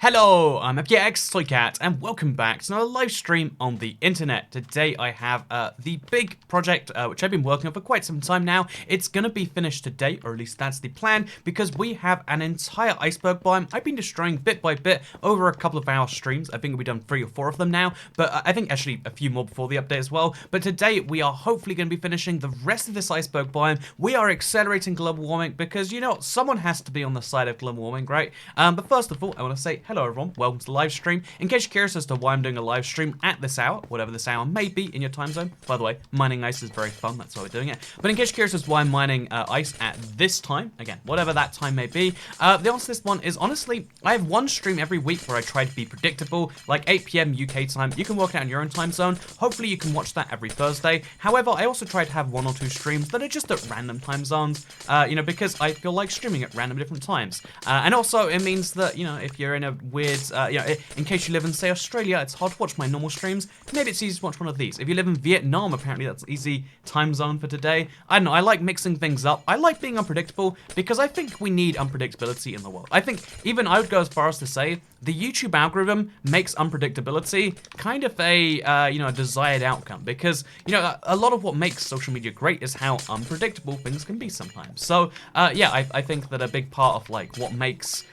Hello, I'm FGX and welcome back to another live stream on the internet. Today I have the big project which I've been working on for quite some time now. It's gonna be finished today, or at least that's the plan, because we have an entire iceberg biome I've been destroying bit by bit over a couple of our streams. I think we've done 3 or 4 of them now, but I think actually a few more before the update as well. But today we are hopefully going to be finishing the rest of this iceberg biome. We are accelerating global warming because, you know, someone has to be on the side of global warming, right? But first of all, I want to say hello everyone, welcome to the live stream. In case you're curious as to why I'm doing a live stream at this hour, whatever this hour may be in your time zone. By the way, mining ice is very fun, that's why we're doing it. But in case you're curious as to why I'm mining ice at this time, again, whatever that time may be, the answer to this one is honestly, I have one stream every week where I try to be predictable, like 8 PM UK time. You can work it out in your own time zone. Hopefully you can watch that every Thursday. However, I also try to have 1 or 2 streams that are just at random time zones, you know, because I feel like streaming at random different times. And also it means that, you know, if you're in a weird, you know, in case you live in, say, Australia, it's hard to watch my normal streams. Maybe it's easy to watch one of these. If you live in Vietnam, apparently that's easy time zone for today. I don't know, I like mixing things up. I like being unpredictable because I think we need unpredictability in the world. I think even I would go as far as to say the YouTube algorithm makes unpredictability kind of a, you know, a desired outcome because, you know, a lot of what makes social media great is how unpredictable things can be sometimes. So, yeah, I think that a big part of, like, what makes,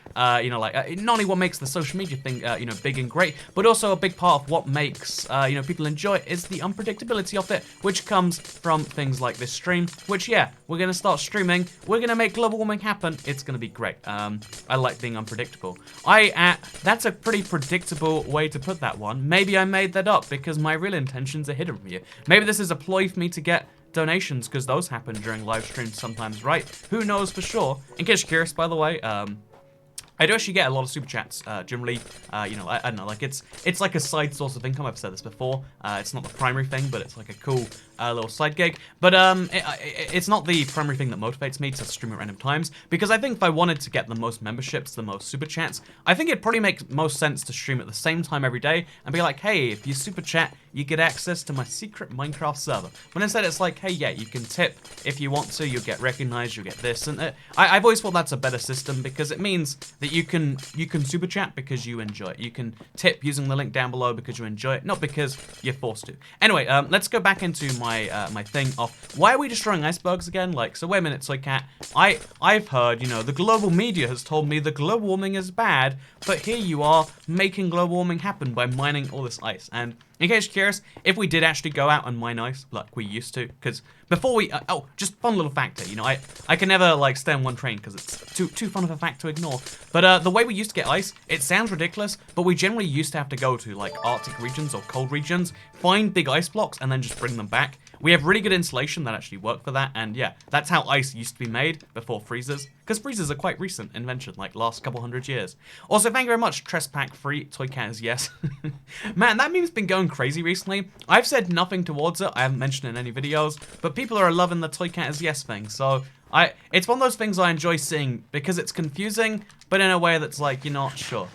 you know, like, not only what makes the social media thing, you know, big and great, but also a big part of what makes, you know, people enjoy it is the unpredictability of it, which comes from things like this stream, which, yeah, we're going to start streaming, we're going to make global warming happen, it's going to be great. I like being unpredictable. That's a pretty predictable way to put that one. Maybe I made that up because my real intentions are hidden from you. Maybe this is a ploy for me to get donations because those happen during live streams sometimes, right? Who knows for sure? In case you're curious, by the way, I do actually get a lot of super chats, generally, you know, I don't know, like, it's like a side source of income, I've said this before, it's not the primary thing, but it's like a cool little side gig, but it's not the primary thing that motivates me to stream at random times, because I think if I wanted to get the most memberships, the most super chats, I think it'd probably make most sense to stream at the same time every day, and be like, hey, if you super chat, you get access to my secret Minecraft server, when instead it's like, hey, yeah, you can tip if you want to, you'll get recognized, you'll get this, and I've always thought that's a better system, because it means that you can super chat because you enjoy it. You can tip using the link down below because you enjoy it, not because you're forced to. Anyway, let's go back into my my thing of why are we destroying icebergs again? Like, so wait a minute, Soy Cat. I've heard, you know, the global media has told me that global warming is bad, but here you are making global warming happen by mining all this ice. And in case you're curious, if we did actually go out and mine ice like we used to, because before we, oh, just fun little fact here, you know, I can never like stay on one train because it's too fun of a fact to ignore. But the way we used to get ice, it sounds ridiculous, but we generally used to have to go to like Arctic regions or cold regions, find big ice blocks, and then just bring them back. We have really good insulation that actually worked for that, and yeah, that's how ice used to be made before freezers, because freezers are quite recent invention, like last couple 100 years. Also, thank you very much, Tresspack Free, Toy Cat is yes. Man, that meme's been going crazy recently. I've said nothing towards it, I haven't mentioned it in any videos, but people are loving the Toy Cat is yes thing, so it's one of those things I enjoy seeing because it's confusing, but in a way that's like, you're not sure.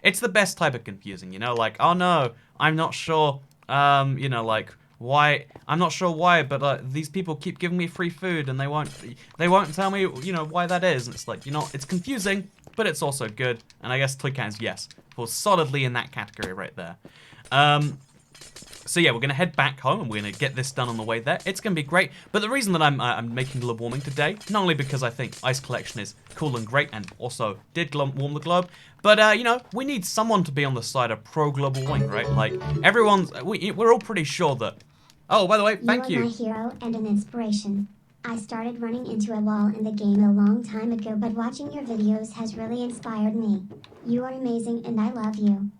It's the best type of confusing, you know, like, oh no, I'm not sure, you know, like, why, I'm not sure why, but these people keep giving me free food and they won't tell me, you know, why that is. And it's like, you know, it's confusing, but it's also good. And I guess Toy Cat is yes, falls solidly in that category right there. So yeah, we're gonna head back home and we're gonna get this done on the way there. It's gonna be great. But the reason that I'm making global warming today, not only because I think ice collection is cool and great and also did warm the globe, but you know, we need someone to be on the side of pro-global warming, right? Like, we're all pretty sure that. Oh, by the way, thank you. You are my hero and an inspiration. I started running into a wall in the game a long time ago, but watching your videos has really inspired me. You are amazing and I love you.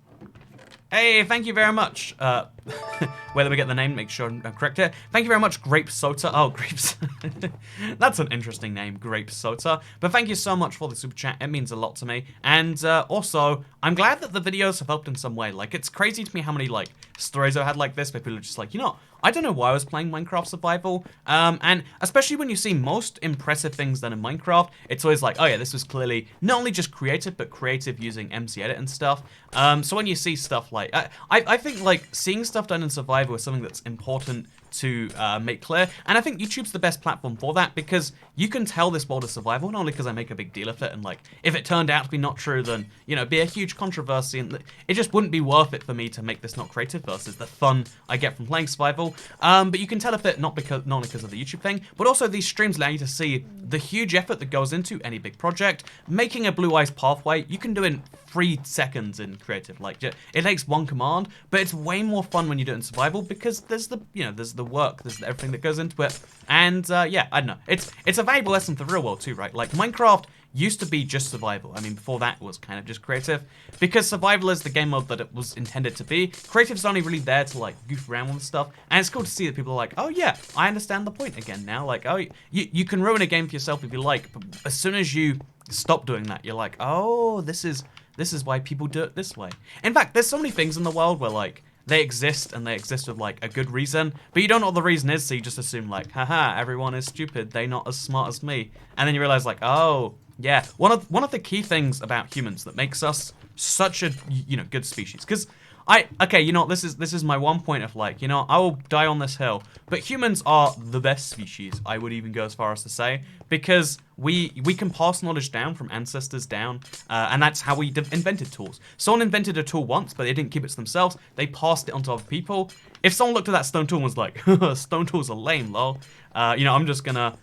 Hey, thank you very much. Whether we get the name, make sure I'm correct here. Thank you very much, Grape Sota. Oh, Grapes. That's an interesting name, Grape Sota. But thank you so much for the super chat. It means a lot to me. And also, I'm glad that the videos have helped in some way. Like, it's crazy to me how many, like, stories I've had like this where people are just like, you know, I don't know why I was playing Minecraft Survival. And especially when you see most impressive things done in Minecraft, it's always like, oh yeah, this was clearly not only just creative, but creative using MC Edit and stuff. So when you see stuff like, I think like seeing stuff done in Survival is something that's important to make clear. And I think YouTube's the best platform for that, because you can tell this world is survival, not only because I make a big deal of it, and like, if it turned out to be not true, then, you know, it'd be a huge controversy, and it just wouldn't be worth it for me to make this not creative versus the fun I get from playing survival. But you can tell if it not only because of the YouTube thing, but also these streams allow you to see the huge effort that goes into any big project. Making a blue ice pathway, you can do in 3 seconds in creative. Like, it takes one command, but it's way more fun when you do it in survival, because there's the, you know, there's the work, there's everything that goes into it. And yeah, I don't know. It's a valuable lesson for the real world too, right? Like, Minecraft used to be just survival. I mean, before that it was kind of just creative, because survival is the game mode that it was intended to be. Creative's only really there to like goof around with stuff, and it's cool to see that people are like, oh yeah, I understand the point again now. Like, oh, you can ruin a game for yourself if you like, but as soon as you stop doing that, you're like, oh, this is why people do it this way. In fact, there's so many things in the world where like they exist, and they exist with like a good reason, but you don't know what the reason is, so you just assume like, haha, everyone is stupid, they're not as smart as me. And then you realize like, oh yeah, one of the key things about humans that makes us such a, you know, good species, because okay, you know, this is my one point of like, you know, I will die on this hill, but humans are the best species, I would even go as far as to say, because we can pass knowledge down from ancestors down, and that's how we invented tools. Someone invented a tool once, but they didn't keep it to themselves, they passed it on to other people. If someone looked at that stone tool and was like, stone tools are lame, lol, you know, I'm just gonna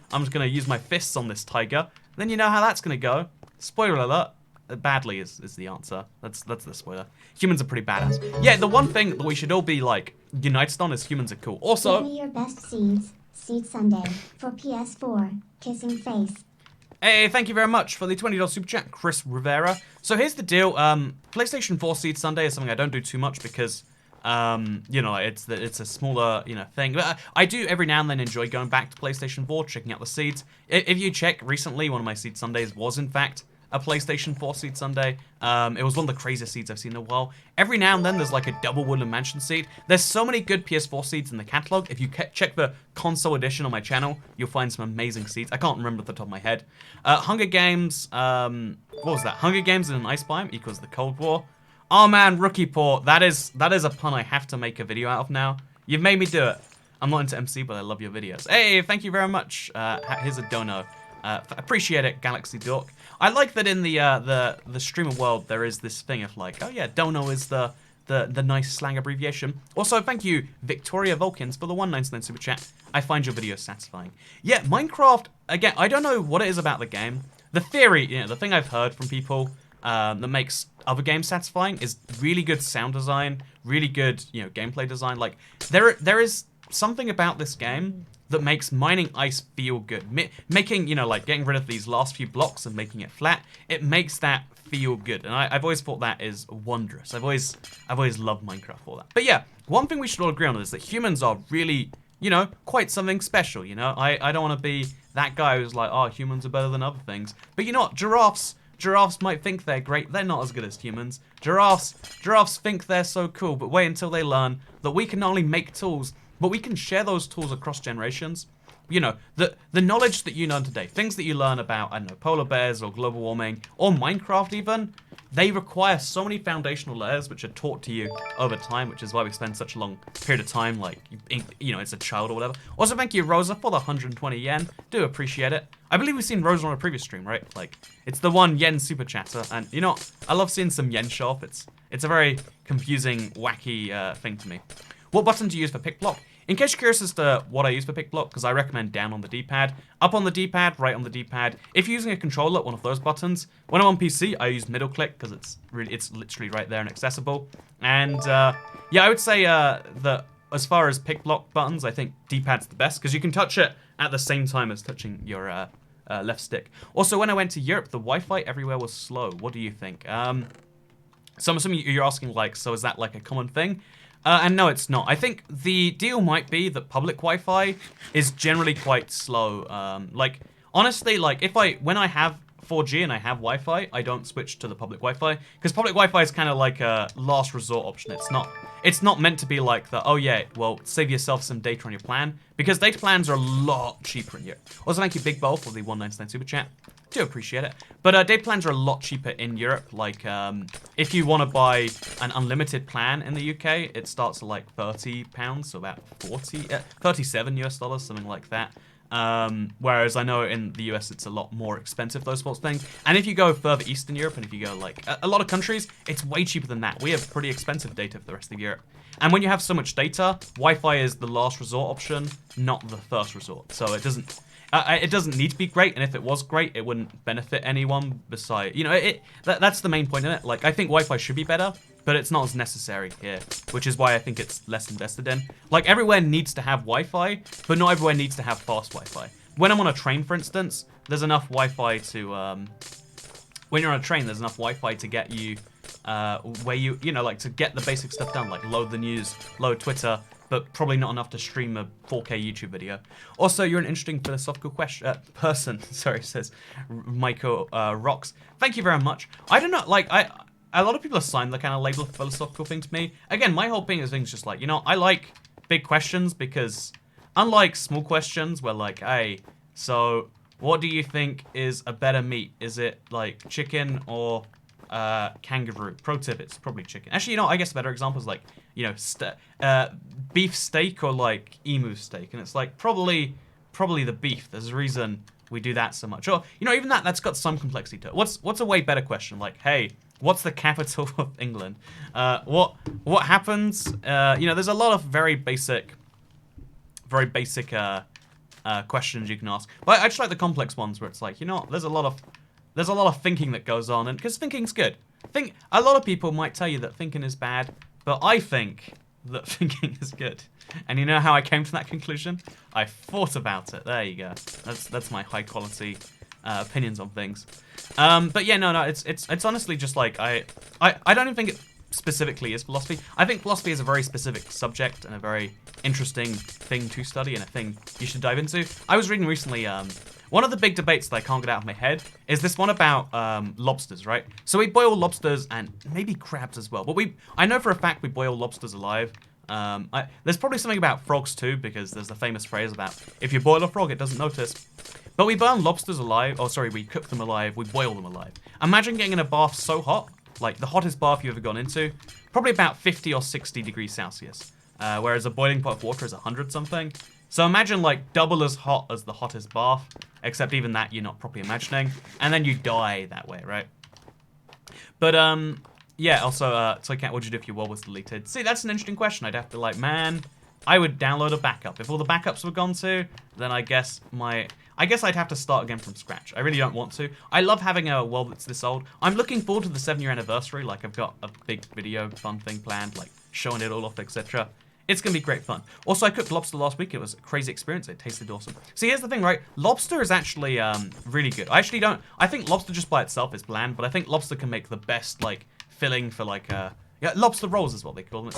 use my fists on this tiger, then you know how that's gonna go. Spoiler alert. Badly is the answer. That's the spoiler. Humans are pretty badass. Yeah, the one thing that we should all be like united on is humans are cool. Also, Give me your best seeds. Seed Sunday for PS4. Kissing face. Hey, thank you very much for the $20 super chat, Chris Rivera. So here's the deal. PlayStation 4 Seed Sunday is something I don't do too much because, you know, it's a smaller, you know, thing. But I do every now and then enjoy going back to PlayStation 4, checking out the seeds. If you check recently, one of my Seed Sundays was in fact a PlayStation 4 Seed Sunday. It was one of the craziest seeds I've seen in a while. Every now and then there's like a double Woodland Mansion seed. There's so many good PS4 seeds in the catalog. If you check the console edition on my channel, you'll find some amazing seeds. I can't remember off the top of my head. Hunger Games, what was that? Hunger Games in an ice biome equals the Cold War. Oh man, Rookie Port, that is a pun I have to make a video out of now. You've made me do it. I'm not into MC, but I love your videos. Hey, thank you very much. Here's a dono. Appreciate it, Galaxy Dork. I like that in the streamer world there is this thing of like, oh yeah, dono is the nice slang abbreviation. Also, thank you, Victoria Vulcans, for the $1.99 super chat. I find your videos satisfying. Yeah, Minecraft, again, I don't know what it is about the game. The theory, you know, the thing I've heard from people that makes other games satisfying is really good sound design, really good, you know, gameplay design. Like, there is something about this game that makes mining ice feel good. Making, you know, like getting rid of these last few blocks and making it flat, it makes that feel good. And I've always thought that is wondrous. I've always loved Minecraft for that. But yeah, one thing we should all agree on is that humans are really, you know, quite something special, you know? I don't want to be that guy who's like, oh, humans are better than other things. But you know what, giraffes might think they're great. They're not as good as humans. Giraffes think they're so cool, but wait until they learn that we can not only make tools, but we can share those tools across generations. You know, the knowledge that you learn today, things that you learn about, I don't know, polar bears or global warming or Minecraft even, they require so many foundational layers which are taught to you over time, which is why we spend such a long period of time, like, you know, it's a child or whatever. Also, thank you, Rosa, for the 120 yen. Do appreciate it. I believe we've seen Rosa on a previous stream, right? Like, it's the 1 yen super chatter, and you know, I love seeing some yen show up. It's a very confusing, wacky thing to me. What button do you use for pick block? In case you're curious as to what I use for pick block, because I recommend down on the D-pad, up on the D-pad, right on the D-pad. If you're using a controller, one of those buttons. When I'm on PC, I use middle click because it's literally right there and accessible. And yeah, I would say that as far as pick block buttons, I think D-pad's the best because you can touch it at the same time as touching your left stick. Also, when I went to Europe, the Wi-Fi everywhere was slow. What do you think? So I'm assuming you're asking like, so is that like a common thing? And no, it's not. I think the deal might be that public Wi-Fi is generally quite slow. Like, honestly, like, when I have 4G and I have Wi-Fi, I don't switch to the public Wi-Fi, because public Wi-Fi is kind of like a last resort option. It's not meant to be like the, oh yeah, well, save yourself some data on your plan, because data plans are a lot cheaper in here. Also, thank you, Big Bowl, for the $1.99 super chat. Do appreciate it. But data plans are a lot cheaper in Europe. Like, if you want to buy an unlimited plan in the UK, it starts at like £30, so about 37 US dollars, something like that. Whereas I know in the US it's a lot more expensive, those sorts of things. And if you go further east in Europe, and if you go like a lot of countries, it's way cheaper than that. We have pretty expensive data for the rest of Europe. And when you have so much data, Wi-Fi is the last resort option, not the first resort. So it doesn't need to be great, and if it was great, it wouldn't benefit anyone besides, you know, that's the main point in it. Like, I think Wi-Fi should be better, but it's not as necessary here, which is why I think it's less invested in. Like, everywhere needs to have Wi-Fi, but not everywhere needs to have fast Wi-Fi. When I'm on a train, for instance, there's enough Wi-Fi to, when you're on a train, there's enough Wi-Fi to get you, where you know, like, to get the basic stuff done, like load the news, load Twitter, but probably not enough to stream a 4K YouTube video. Also, you're an interesting philosophical person, sorry, says Michael Rocks. Thank you very much. I don't know, like, a lot of people assign the kind of label of philosophical thing to me. Again, my whole thing is just like, you know, I like big questions because unlike small questions where like, hey, so what do you think is a better meat? Is it like chicken or kangaroo? Pro tip, it's probably chicken. Actually, you know, I guess a better example is like, you know, beef steak or like emu steak, and it's like probably the beef. There's a reason we do that so much. Or, you know, even that's got some complexity to it. What's a way better question? Like, hey, what's the capital of England? What happens? You know, there's a lot of very basic questions you can ask. But I just like the complex ones where it's like, you know, there's a lot of thinking that goes on, and because thinking's good. A lot of people might tell you that thinking is bad, but I think that thinking is good. And you know how I came to that conclusion? I thought about it. There you go. That's my high quality opinions on things. But yeah, no, it's honestly just like I don't even think it specifically is philosophy. I think philosophy is a very specific subject and a very interesting thing to study and a thing you should dive into. I was reading recently, one of the big debates that I can't get out of my head is this one about lobsters, right? So we boil lobsters and maybe crabs as well. But I know for a fact we boil lobsters alive. There's probably something about frogs too, because there's a famous phrase about if you boil a frog, it doesn't notice. But we burn lobsters alive, we cook them alive, we boil them alive. Imagine getting in a bath so hot, like the hottest bath you've ever gone into, probably about 50 or 60 degrees Celsius. Whereas a boiling pot of water is 100 something. So imagine like double as hot as the hottest bath, except even that you're not properly imagining, and then you die that way, right? But yeah, also, Toycat, what'd you do if your world was deleted? See, that's an interesting question. I'd have to like, man, I would download a backup. If all the backups were gone too, then I guess I'd have to start again from scratch. I really don't want to. I love having a world that's this old. I'm looking forward to the 7-year anniversary. Like, I've got a big video fun thing planned, like showing it all off, etc. It's going to be great fun. Also, I cooked lobster last week. It was a crazy experience. It tasted awesome. See, here's the thing, right? Lobster is actually really good. I think lobster just by itself is bland, but I think lobster can make the best, like, filling for, like, yeah, lobster rolls is what they call them.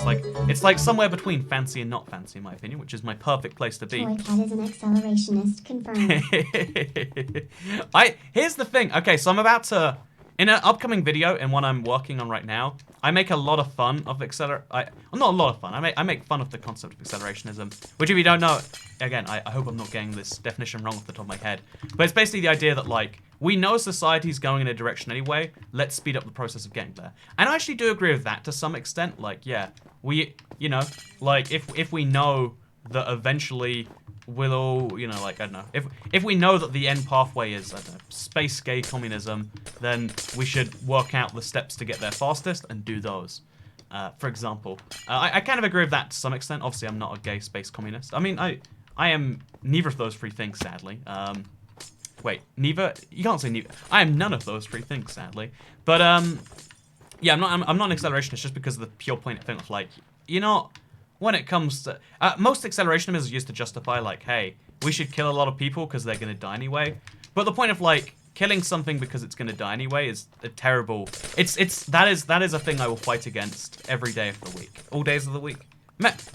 It's like somewhere between fancy and not fancy, in my opinion, which is my perfect place to be. Toycat is an accelerationist, confirmed. Here's the thing. Okay, so I'm about to... In an upcoming video, and one I'm working on right now, I make a lot of fun of not a lot of fun. I make fun of the concept of accelerationism, which if you don't know, again, I hope I'm not getting this definition wrong off the top of my head, but it's basically the idea that, like, we know society's going in a direction anyway, let's speed up the process of getting there. And I actually do agree with that to some extent. Like, yeah, you know, like, if we know that eventually we'll all, you know, like, I don't know, if we know that the end pathway is, I don't know, space gay communism, then we should work out the steps to get there fastest and do those. For example, I kind of agree with that to some extent. Obviously, I'm not a gay space communist. I mean, I am neither of those three things, sadly. Wait, neither? You can't say neither. I am none of those three things, sadly. But, yeah, I'm not an accelerationist just because of the pure point of thing of, like, you know, when it comes to... most accelerationism is used to justify, like, hey, we should kill a lot of people because they're going to die anyway. But the point of, like, killing something because it's going to die anyway is a terrible... That is a thing I will fight against every day of the week. All days of the week.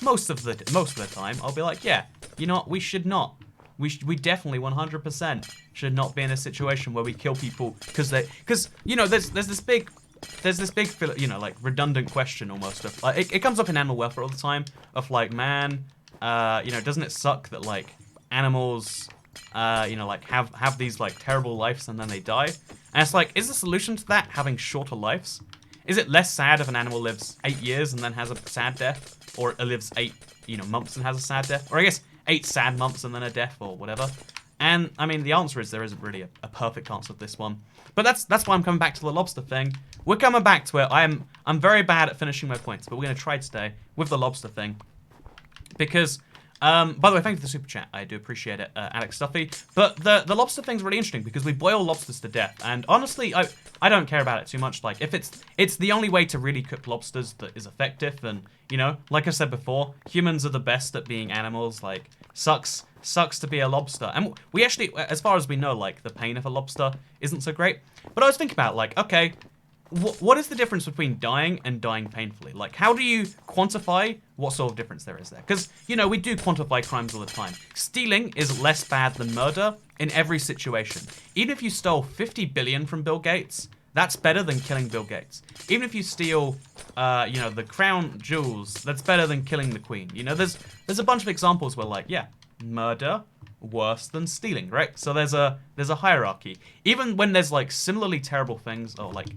Most of the time, I'll be like, yeah, you know what, we should not. We definitely 100% should not be in a situation where we kill people because you know, there's this big, you know, like, redundant question almost of, like, it comes up in animal welfare all the time of, like, man, you know, doesn't it suck that, like, animals you know, like have these like terrible lives and then they die. And it's like, is the solution to that having shorter lives? Is it less sad if an animal lives 8 years and then has a sad death, or it lives 8, you know, months and has a sad death, or I guess 8 sad months and then a death, or whatever? And I mean, the answer is there isn't really a perfect answer to this one. But that's why I'm coming back to the lobster thing. We're coming back to it. I'm very bad at finishing my points, but we're gonna try today with the lobster thing. Because, by the way, thank you for the super chat. I do appreciate it, Alex Stuffy. But the lobster thing's really interesting because we boil lobsters to death, and honestly, I don't care about it too much. Like, if it's the only way to really cook lobsters that is effective, and you know, like I said before, humans are the best at being animals. Like, sucks to be a lobster, and we actually, as far as we know, like the pain of a lobster isn't so great. But I was thinking about like, okay, what is the difference between dying and dying painfully? Like, how do you quantify what sort of difference there is there? Because, you know, we do quantify crimes all the time. Stealing is less bad than murder in every situation. Even if you stole 50 billion from Bill Gates, that's better than killing Bill Gates. Even if you steal, you know, the crown jewels, that's better than killing the queen. You know, there's a bunch of examples where, like, yeah, murder worse than stealing, right? So there's a hierarchy. Even when there's like similarly terrible things, or like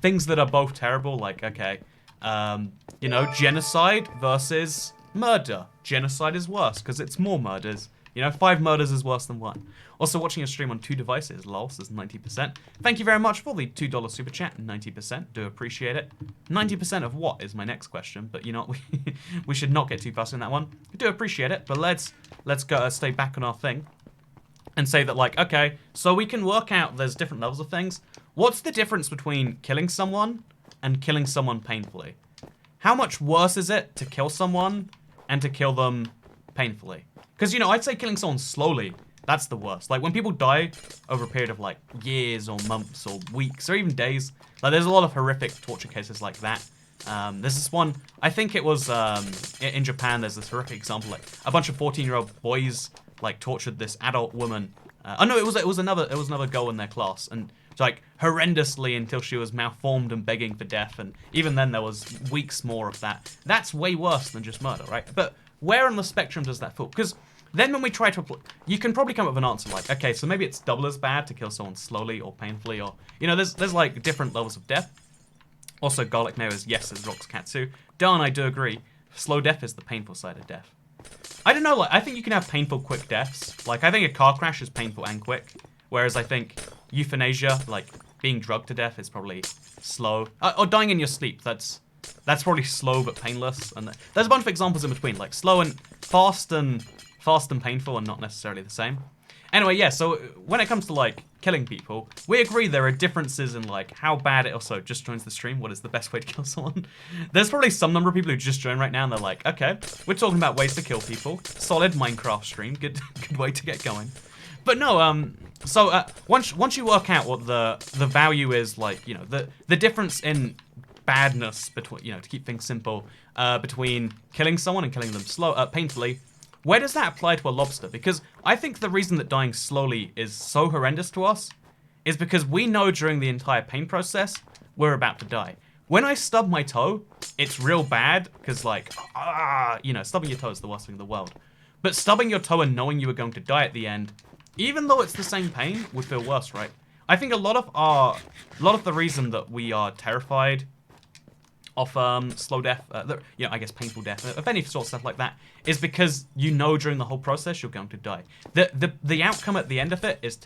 things that are both terrible, like, okay, you know, genocide versus murder. Genocide is worse because it's more murders. You know, 5 murders is worse than 1. Also, watching a stream on 2 devices, lol, says 90%. Thank you very much for the $2 super chat, 90%. Do appreciate it. 90% of what is my next question, but you know, we should not get too fast in that one. I do appreciate it, but let's go stay back on our thing and say that, like, okay, so we can work out there's different levels of things. What's the difference between killing someone and killing someone painfully? How much worse is it to kill someone and to kill them painfully? Because, you know, I'd say killing someone slowly, that's the worst. Like, when people die over a period of, like, years or months or weeks or even days, like, there's a lot of horrific torture cases like that. There's this one, I think it was in Japan, there's this horrific example, like, a bunch of 14-year-old boys, like, tortured this adult woman. Oh, no, it was another girl in their class, and like, horrendously until she was malformed and begging for death, and even then there was weeks more of that. That's way worse than just murder, right? But where on the spectrum does that fall? Because then when we try to apply, you can probably come up with an answer like, okay, so maybe it's double as bad to kill someone slowly or painfully, or, you know, there's like different levels of death. Also, Garlic Mayo is yes, as Rox Katsu. Darn, I do agree. Slow death is the painful side of death. I don't know, like, I think you can have painful, quick deaths. Like, I think a car crash is painful and quick, whereas I think euthanasia, like being drugged to death, is probably slow. Or dying in your sleep, that's probably slow but painless. And there's a bunch of examples in between, like slow and fast and painful are not necessarily the same. Anyway, yeah, so when it comes to like killing people, we agree there are differences in like how bad it also just joins the stream. What is the best way to kill someone? There's probably some number of people who just joined right now and they're like, okay, we're talking about ways to kill people. Solid Minecraft stream, good way to get going. But no, so once you work out what the value is, like, you know, the difference in badness between, you know, to keep things simple, between killing someone and killing them painfully, where does that apply to a lobster? Because I think the reason that dying slowly is so horrendous to us is because we know during the entire pain process we're about to die. When I stub my toe, it's real bad because, like, you know, stubbing your toe is the worst thing in the world. But stubbing your toe and knowing you were going to die at the end, even though it's the same pain, would feel worse, right? I think a lot of the reason that we are terrified of slow death, you know, I guess painful death, of any sort of stuff like that, is because you know during the whole process you're going to die. The outcome at the end of it is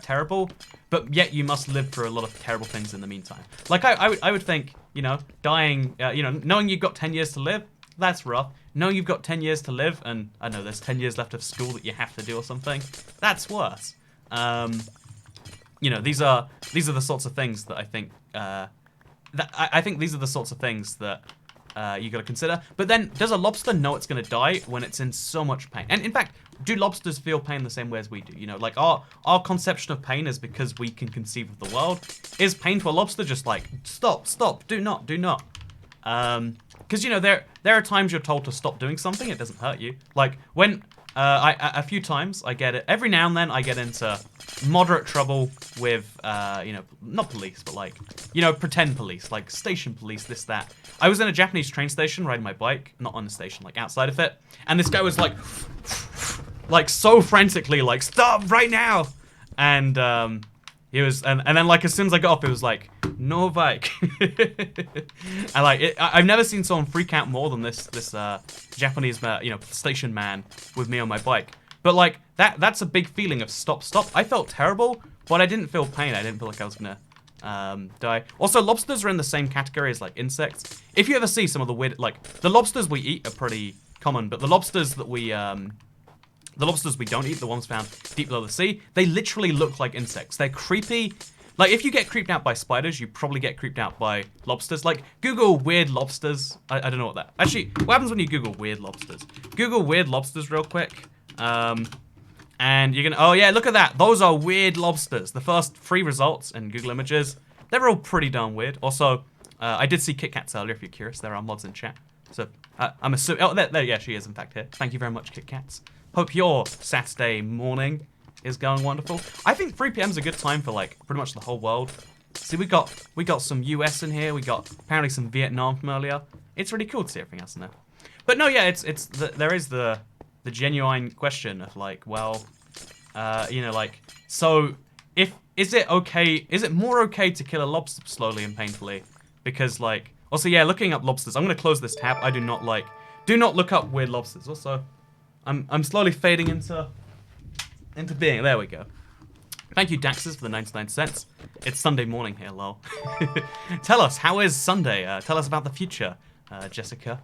terrible, but yet you must live through a lot of terrible things in the meantime. Like I would think, you know, dying, you know, knowing you've got 10 years to live, that's rough. Knowing you've got 10 years to live, and I know there's 10 years left of school that you have to do or something, that's worse. You know, these are the sorts of things that I think. I think these are the sorts of things that you got to consider. But then, does a lobster know it's going to die when it's in so much pain? And in fact, do lobsters feel pain the same way as we do? You know, like our conception of pain is because we can conceive of the world. Is pain to a lobster just like stop, do not? Because, you know, there are times you're told to stop doing something, it doesn't hurt you. Like when a few times I get it, every now and then I get into moderate trouble with, you know, not police, but like, you know, pretend police, like station police, this, that. I was in a Japanese train station riding my bike, not on the station, like outside of it, and this guy was like, like so frantically, like stop right now. And he was, and then like as soon as I got off, it was like no bike. And like I've never seen someone freak out more than this Japanese station man with me on my bike. But like that's a big feeling of stop. I felt terrible, but I didn't feel pain. I didn't feel like I was gonna die. Also, lobsters are in the same category as like insects. If you ever see some of the weird, like the lobsters we eat are pretty common, but the lobsters that we don't eat, the ones found deep below the sea, they literally look like insects. They're creepy. Like if you get creeped out by spiders, you probably get creeped out by lobsters. Like Google weird lobsters. I don't know what that. Actually, what happens when you Google weird lobsters? Google weird lobsters real quick. And you're gonna, oh yeah, look at that. Those are weird lobsters. The first 3 results in Google Images, they're all pretty darn weird. Also, I did see Kit Kats earlier, if you're curious. There are mods in chat. So, I'm assuming, oh, there, yeah, she is in fact here. Thank you very much, Kit Kats. Hope your Saturday morning is going wonderful. I think 3 p.m. is a good time for like pretty much the whole world. See, we got some US in here. We got apparently some Vietnam from earlier. It's really cool to see everything else in there. But no, yeah, there is the genuine question of like, well, like, so is it more okay to kill a lobster slowly and painfully? Because like, also yeah, looking up lobsters, I'm gonna close this tab. I do not look up weird lobsters. Also, I'm slowly fading into being. There we go. Thank you, Daxes, for the 99 cents. It's Sunday morning here, lol. Tell us, how is Sunday? Tell us about the future, Jessica.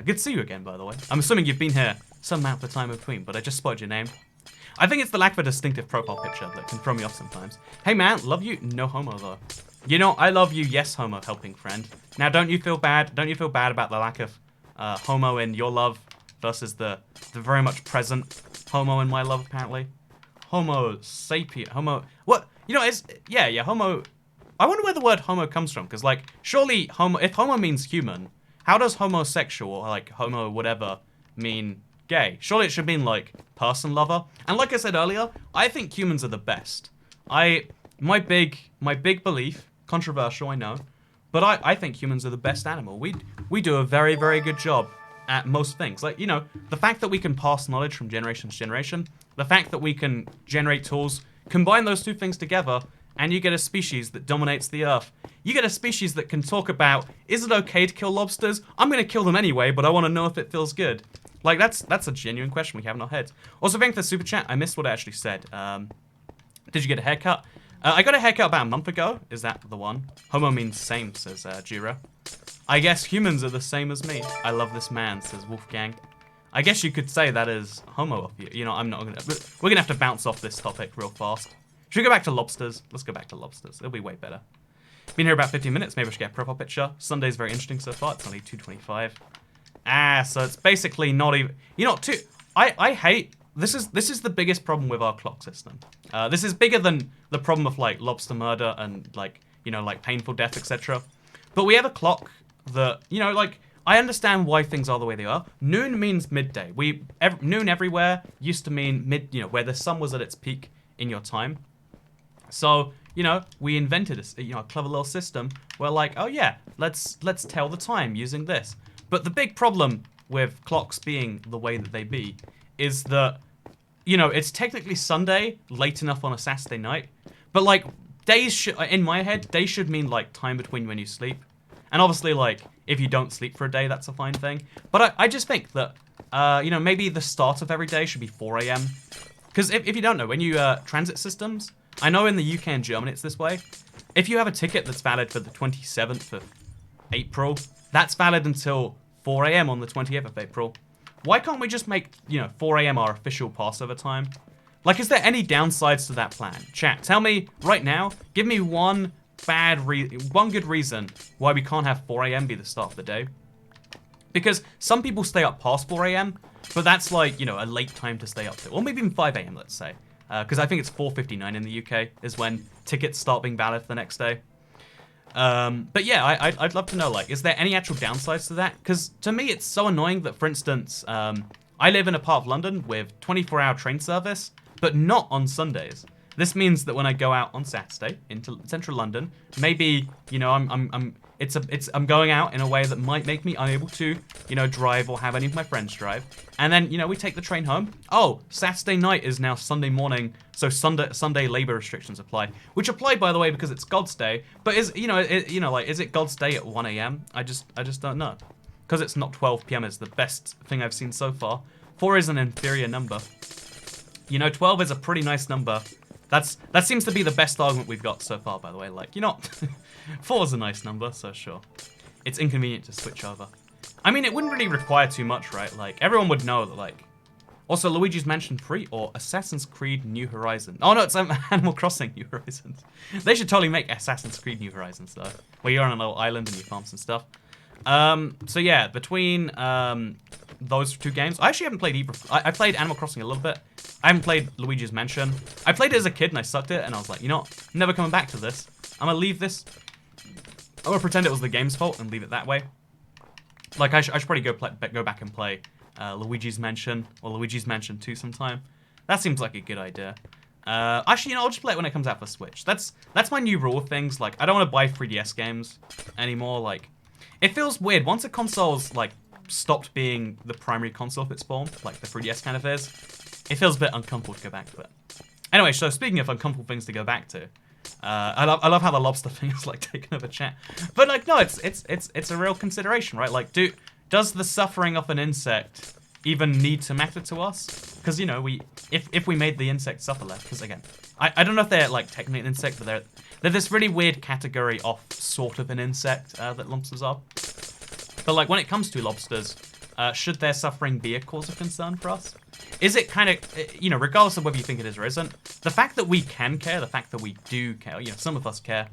Good to see you again, by the way. I'm assuming you've been here some amount of time in between, but I just spotted your name. I think it's the lack of a distinctive profile picture that can throw me off sometimes. Hey man, love you, no homo though. You know, I love you, yes homo, helping friend. Now don't you feel bad? Don't you feel bad about the lack of homo in your love versus the very much present homo in my love, apparently? Homo sapien, homo, what? You know, yeah, homo. I wonder where the word homo comes from, because like, surely if homo means human, how does homosexual, or like homo whatever, mean gay? Surely it should mean like person lover. And like I said earlier, I think humans are the best. My big belief, controversial, I know, but I think humans are the best animal. We do a very, very good job at most things. Like, you know, the fact that we can pass knowledge from generation to generation, the fact that we can generate tools, combine those 2 things together, and you get a species that dominates the earth. You get a species that can talk about, is it okay to kill lobsters? I'm gonna kill them anyway, but I wanna know if it feels good. Like, that's a genuine question we have in our heads. Also, thanks for the super chat. I missed what I actually said. Did you get a haircut? I got a haircut about a month ago. Is that the one? Homo means same, says Jira. I guess humans are the same as me. I love this man, says Wolfgang. I guess you could say that is homo of you. You know, I'm not gonna... We're gonna have to bounce off this topic real fast. Should we go back to lobsters? Let's go back to lobsters. It'll be way better. Been here about 15 minutes. Maybe I should get a profile picture. Sunday's very interesting so far. It's only 2:25. So it's basically not even... You know, I hate... This is the biggest problem with our clock system. This is bigger than the problem of, like, lobster murder and, like, you know, like, painful death, etc. But we have a clock that, you know, like... I understand why things are the way they are. Noon means midday. Noon everywhere used to mean where the sun was at its peak in your time. So, you know, we invented a clever little system where like, oh yeah, let's tell the time using this. But the big problem with clocks being the way that they be is that, you know, it's technically Sunday, late enough on a Saturday night, but like days in my head, days should mean like time between when you sleep. And obviously, like, if you don't sleep for a day, that's a fine thing. But I just think that, you know, maybe the start of every day should be 4 a.m. Because if you don't know, when you, transit systems, I know in the UK and Germany it's this way. If you have a ticket that's valid for the 27th of April, that's valid until 4 a.m. on the 28th of April. Why can't we just make, you know, 4 a.m. our official Passover time? Like, is there any downsides to that plan? Chat, tell me right now, give me one good reason why we can't have 4 a.m. be the start of the day. Because some people stay up past 4 a.m., but that's like, you know, a late time to stay up to. Or maybe even 5 a.m., let's say. Because I think it's 4:59 in the UK is when tickets start being valid for the next day. But yeah, I'd love to know, like, is there any actual downsides to that? Because to me, it's so annoying that, for instance, I live in a part of London with 24-hour train service, but not on Sundays. This means that when I go out on Saturday into central London, maybe, you know, I'm I'm going out in a way that might make me unable to, you know, drive or have any of my friends drive. And then, you know, we take the train home. Oh, Saturday night is now Sunday morning, so Sunday labor restrictions apply. Which apply, by the way, because it's God's Day. But is, you know, like, is it God's Day at 1 a.m.? I just don't know. Because it's not 12 p.m. is the best thing I've seen so far. 4 is an inferior number. You know, 12 is a pretty nice number. That seems to be the best argument we've got so far, by the way. Like, you know, 4 is a nice number, so sure. It's inconvenient to switch over. I mean, it wouldn't really require too much, right? Like, everyone would know that, like... Also, Luigi's Mansion 3 or Assassin's Creed New Horizons. Oh, no, it's Animal Crossing New Horizons. They should totally make Assassin's Creed New Horizons, though. Where you're on a little island and you farm some stuff. So yeah, between those two games, I actually haven't played either. I played Animal Crossing a little bit. I haven't played Luigi's Mansion. I played it as a kid and I sucked it, and I was like, you know what? I'm never coming back to this. I'm gonna leave this. I'm gonna pretend it was the game's fault and leave it that way. Like, I should probably go back and play Luigi's Mansion or Luigi's Mansion 2 sometime. That seems like a good idea. Actually, you know, I'll just play it when it comes out for Switch. That's my new rule of things. Like, I don't want to buy 3DS games anymore. Like, it feels weird once a console's like stopped being the primary console of its form, like the 3DS kind of is. It feels a bit uncomfortable to go back to it. Anyway, so speaking of uncomfortable things to go back to, I love how the lobster thing is like taking over chat. But like, no, it's a real consideration, right? Like, does the suffering of an insect even need to matter to us? Because, you know, if we made the insect suffer less, because again, I don't know if they're like technically an insect, but they're this really weird category of sort of an insect that lobsters are. But like, when it comes to lobsters, should their suffering be a cause of concern for us? Is it kind of, you know, regardless of whether you think it is or isn't, the fact that we can care, the fact that we do care, you know, some of us care,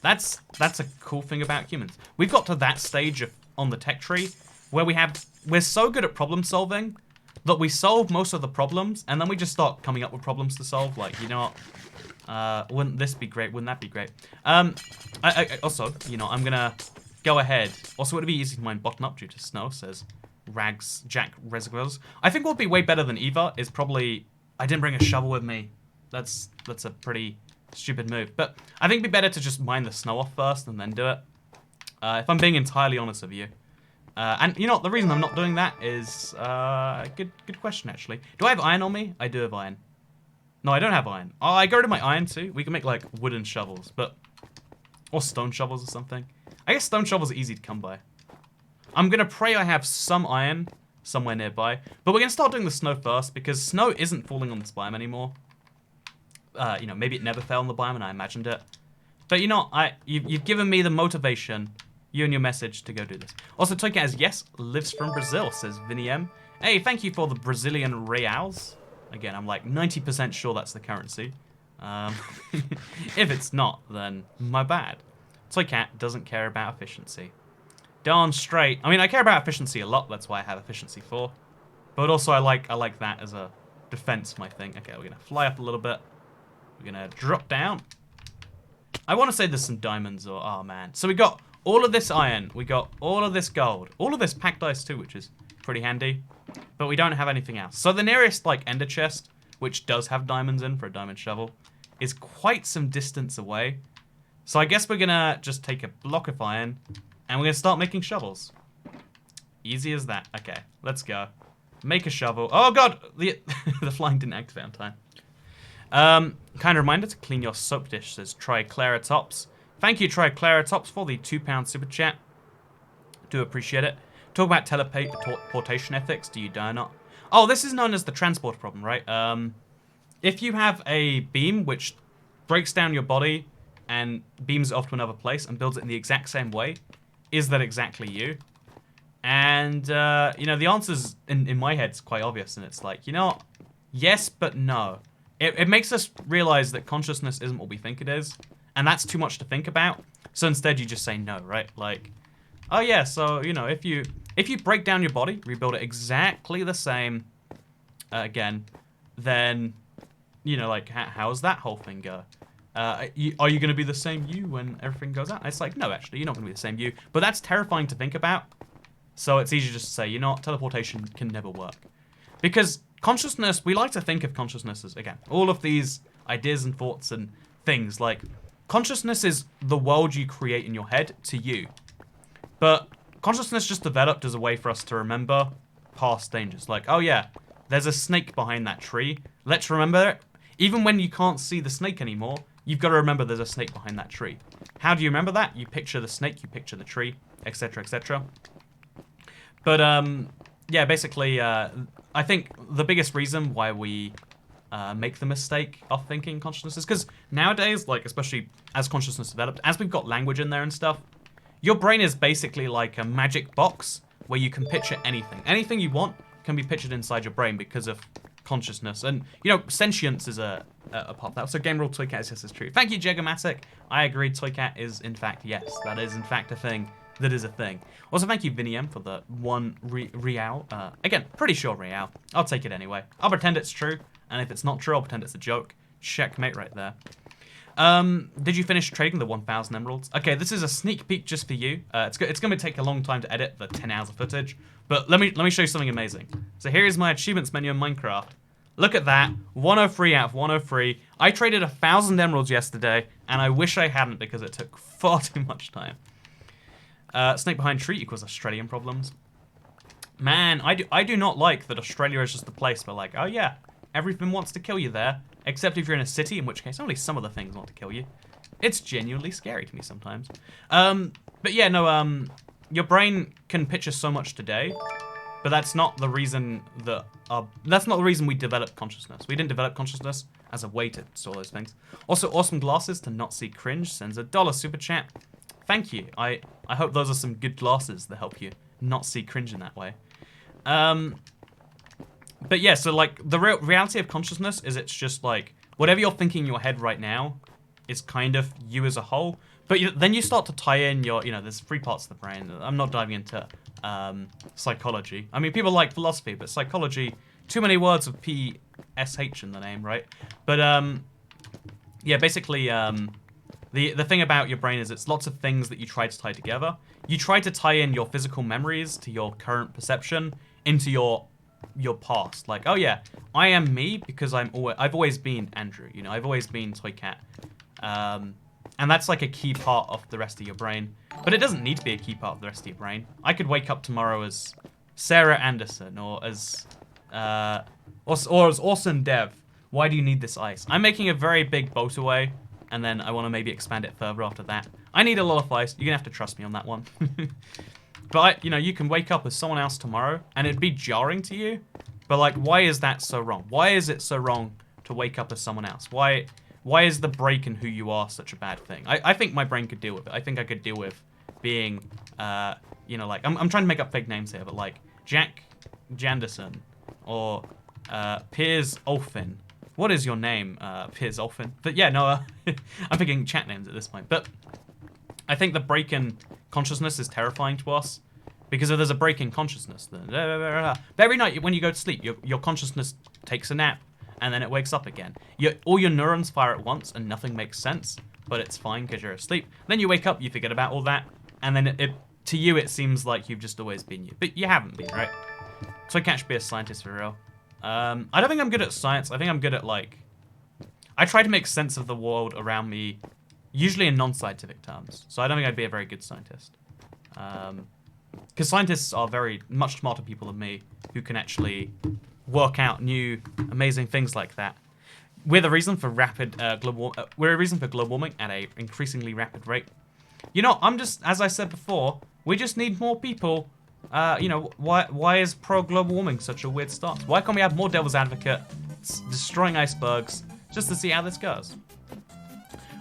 that's a cool thing about humans. We've got to that stage on the tech tree where we're so good at problem solving that we solve most of the problems, and then we just start coming up with problems to solve. Like, you know what? Wouldn't this be great? Wouldn't that be great? Also, you know, I'm gonna go ahead. Also, would it be easy to mine bottom up due to snow? Says Rags Jack Reservoirs. I think what would be way better than Eva is probably I didn't bring a shovel with me. That's a pretty stupid move. But I think it'd be better to just mine the snow off first and then do it. If I'm being entirely honest with you. And you know, the reason I'm not doing that is good question actually. Do I have iron on me? I do have iron. No, I don't have iron. Oh, I got rid of my iron too. We can make like wooden shovels, or stone shovels or something. I guess stone shovels are easy to come by. I'm gonna pray I have some iron somewhere nearby, but we're gonna start doing the snow first because snow isn't falling on this biome anymore. You know, maybe it never fell on the biome and I imagined it. But you know, you've given me the motivation. You and your message to go do this. Also, Toycat as yes, lives from Brazil, says Vinny M. Hey, thank you for the Brazilian reals. Again, I'm like 90% sure that's the currency. If it's not, then my bad. Toycat doesn't care about efficiency. Darn straight. I mean, I care about efficiency a lot. That's why I have efficiency 4. But also, I like that as a defense, my thing. Okay, we're gonna fly up a little bit. We're gonna drop down. I want to say there's some diamonds or oh man. So we got all of this iron, we got all of this gold, all of this packed ice too, which is pretty handy, but we don't have anything else. So the nearest like ender chest, which does have diamonds in for a diamond shovel, is quite some distance away. So I guess we're gonna just take a block of iron and we're gonna start making shovels. Easy as that. Okay, let's go. Make a shovel. Oh god, the flying didn't activate on time. Kind of reminder to clean your soap dish, says Triceratops. Thank you, Triceratops, for the £2 super chat. Do appreciate it. Talk about teleportation ethics. Do you dare not? Oh, this is known as the transport problem, right? If you have a beam which breaks down your body and beams it off to another place and builds it in the exact same way, is that exactly you? And, you know, the answer's in my head is quite obvious, and it's like, you know, yes, but no. It makes us realize that consciousness isn't what we think it is. And that's too much to think about. So instead you just say no, right? Like, oh yeah, so, you know, if you break down your body, rebuild it exactly the same again, then, you know, like, how's that whole thing go? Are you going to be the same you when everything goes out? And it's like, no, actually, you're not going to be the same you. But that's terrifying to think about. So it's easier just to say, you know what, teleportation can never work. Because consciousness, we like to think of consciousness as, again, all of these ideas and thoughts and things, like, consciousness is the world you create in your head to you. But consciousness just developed as a way for us to remember past dangers. Like, oh yeah, there's a snake behind that tree. Let's remember it. Even when you can't see the snake anymore, you've got to remember there's a snake behind that tree. How do you remember that? You picture the snake, you picture the tree, etc., etc. But, yeah, basically, I think the biggest reason why we make the mistake of thinking consciousness is because nowadays, like, especially as consciousness developed, as we've got language in there and stuff, your brain is basically like a magic box where you can picture anything. Anything you want can be pictured inside your brain because of consciousness. And, you know, sentience is a part of that. So game rule Toycat is yes, is true. Thank you, Jegamatic. I agree, Toycat is in fact yes. That is in fact a thing. That is a thing. Also, thank you, Vinium, for the 1 real. Again, pretty sure real. I'll take it anyway. I'll pretend it's true. And if it's not true, I'll pretend it's a joke. Checkmate right there. Did you finish trading the 1,000 emeralds? Okay, this is a sneak peek just for you. It's going to take a long time to edit the 10 hours of footage, but let me show you something amazing. So here is my achievements menu in Minecraft. Look at that, 103 out of 103. I traded 1,000 emeralds yesterday, and I wish I hadn't because it took far too much time. Snake behind tree equals Australian problems. Man, I do not like that Australia is just a place where, like, oh yeah, everything wants to kill you there. Except if you're in a city, in which case only some of the things want to kill you. It's genuinely scary to me sometimes. But yeah, no, your brain can picture so much today, but that's not the reason that we developed consciousness. We didn't develop consciousness as a way to store those things. Also, awesome glasses to not see cringe sends $1 super chat. Thank you. I hope those are some good glasses that help you not see cringe in that way. But yeah, so like the reality of consciousness is it's just like whatever you're thinking in your head right now is kind of you as a whole. But then you start to tie in your, there's 3 parts of the brain. I'm not diving into psychology. I mean, people like philosophy, but psychology, too many words of P-S-H in the name, right? But yeah, basically the thing about your brain is it's lots of things that you try to tie together. You try to tie in your physical memories to your current perception into your past. Like, oh yeah, I am me because I've always been Andrew, I've always been Toycat. And that's like a key part of the rest of your brain. But it doesn't need to be a key part of the rest of your brain. I could wake up tomorrow as Sarah Anderson or as Awesome Dev. Why do you need this ice? I'm making a very big boat away, and then I want to maybe expand it further after that. I need a lot of ice. You're gonna have to trust me on that one. But, you can wake up as someone else tomorrow, and it'd be jarring to you. But, like, why is that so wrong? Why is it so wrong to wake up as someone else? Why is the break in who you are such a bad thing? I think my brain could deal with it. I think I could deal with being, like, I'm trying to make up fake names here, but, like, Jack Janderson or Piers Olfin. What is your name, Piers Olfin? But, yeah, no, I'm thinking chat names at this point. But I think the break in consciousness is terrifying to us. Because if there's a break in consciousness, then every night when you go to sleep, your consciousness takes a nap, and then it wakes up again. All your neurons fire at once, and nothing makes sense, but it's fine because you're asleep. Then you wake up, you forget about all that, and then to you it seems like you've just always been you, but you haven't been, right? So I can't be a scientist for real. I don't think I'm good at science. I think I'm good at I try to make sense of the world around me, usually in non-scientific terms. So I don't think I'd be a very good scientist. Because scientists are very much smarter people than me who can actually work out new, amazing things like that. We're the reason for we're a reason for global warming at a increasingly rapid rate. As I said before, we just need more people. Why is pro-global warming such a weird stance? Why can't we have more devil's advocates destroying icebergs just to see how this goes?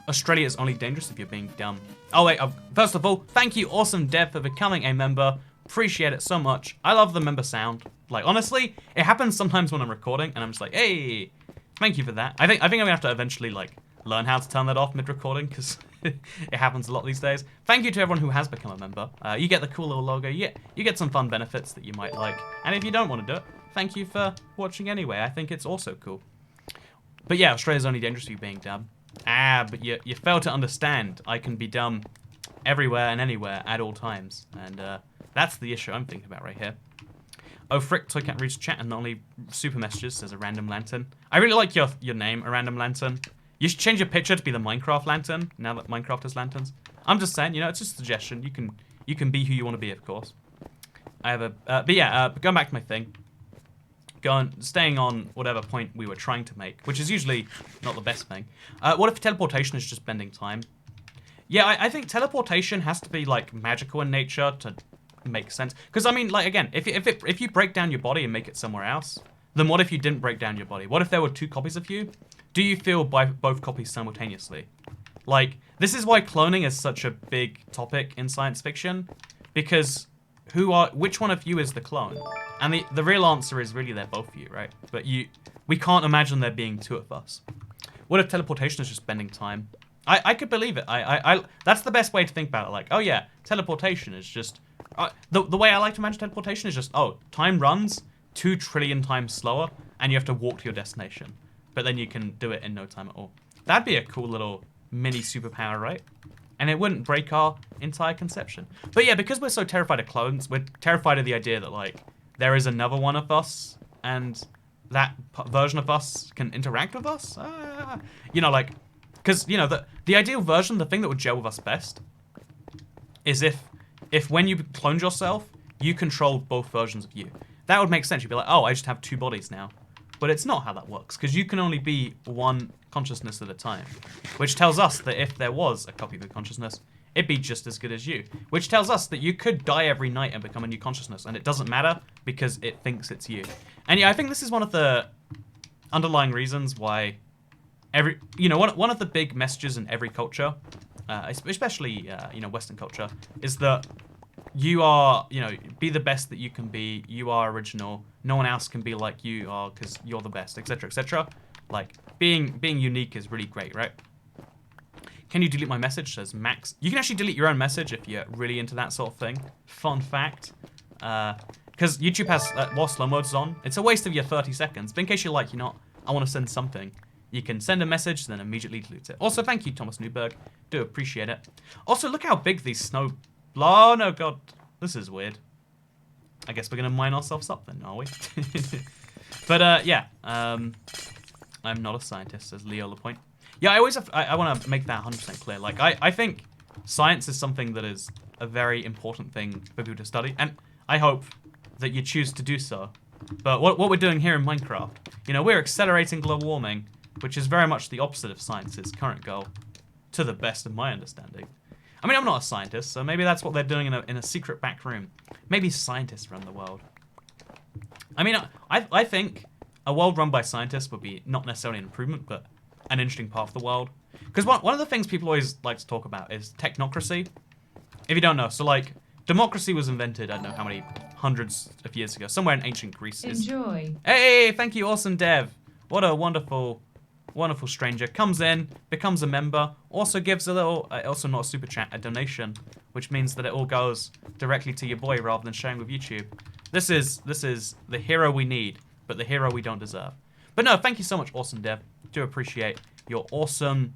Australia is only dangerous if you're being dumb. Oh wait, first of all, thank you Awesome Dev for becoming a member. Appreciate it so much. I love the member sound. Like, honestly, it happens sometimes when I'm recording and I'm just like, hey, thank you for that. I think I'm gonna have to eventually learn how to turn that off mid-recording because it happens a lot these days. Thank you to everyone who has become a member. You get the cool little logo. You get some fun benefits that you might like. And if you don't want to do it, thank you for watching anyway. I think it's also cool. But yeah, Australia's only dangerous if you're being dumb. But you fail to understand. I can be dumb everywhere and anywhere at all times. And that's the issue I'm thinking about right here. Oh frick, Toycat reads chat and not only super messages, says a random lantern. I really like your name, a random lantern. You should change your picture to be the Minecraft lantern, now that Minecraft has lanterns. I'm just saying, you know, it's just a suggestion. You can be who you want to be, of course. I have a... but yeah, going back to my thing. Staying on whatever point we were trying to make, which is usually not the best thing. What if teleportation is just bending time? Yeah, I think teleportation has to be, like, magical in nature to make sense. Because, I mean, like, again, if you break down your body and make it somewhere else, then what if you didn't break down your body? What if there were 2 copies of you? Do you feel both copies simultaneously? Like, this is why cloning is such a big topic in science fiction, because which one of you is the clone? And the real answer is really they're both of you, right? But we can't imagine there being 2 of us. What if teleportation is just bending time? I could believe it. That's the best way to think about it. Like, oh yeah, teleportation is just... the way I like to imagine teleportation is just, oh, time runs 2 trillion times slower, and you have to walk to your destination. But then you can do it in no time at all. That'd be a cool little mini superpower, right? And it wouldn't break our entire conception. But yeah, because we're so terrified of clones, we're terrified of the idea that, like, there is another one of us, and that version of us can interact with us. You know, like, because, you know, the ideal version, the thing that would gel with us best, is if when you cloned yourself, you controlled both versions of you. That would make sense. You'd be like, oh, I just have 2 bodies now. But it's not how that works, because you can only be one consciousness at a time. Which tells us that if there was a copy of your consciousness, it'd be just as good as you. Which tells us that you could die every night and become a new consciousness, and it doesn't matter, because it thinks it's you. And yeah, I think this is one of the underlying reasons why one of the big messages in every culture, especially, Western culture, is that you are, be the best that you can be. You are original. No one else can be like you are because you're the best, etc., etc. Like, being unique is really great, right? Can you delete my message? Says Max. You can actually delete your own message if you're really into that sort of thing. Fun fact. Because YouTube has, while slow mode's on, it's a waste of your 30 seconds. But in case you're like, I want to send something, you can send a message, then immediately delete it. Also, thank you, Thomas Newberg. Do appreciate it. Also, look how big these snow... Oh, no, God. This is weird. I guess we're going to mine ourselves up then, are we? But, yeah. I'm not a scientist, says Leo Lapointe. Yeah, I want to make that 100% clear. Like, I think science is something that is a very important thing for people to study. And I hope that you choose to do so. But what we're doing here in Minecraft, we're accelerating global warming, which is very much the opposite of science's current goal, to the best of my understanding. I mean, I'm not a scientist, so maybe that's what they're doing in a secret back room. Maybe scientists run the world. I mean, I think a world run by scientists would be not necessarily an improvement, but an interesting part of the world. Because one of the things people always like to talk about is technocracy. If you don't know, so like, democracy was invented, I don't know how many hundreds of years ago, somewhere in ancient Greece. Enjoy. Hey, thank you, awesome Dev. What a wonderful stranger. Comes in, becomes a member, also gives a little, also not a super chat, a donation, which means that it all goes directly to your boy rather than sharing with YouTube. This is the hero we need, but the hero we don't deserve. But no, thank you so much, awesome Dev. Do appreciate your awesome.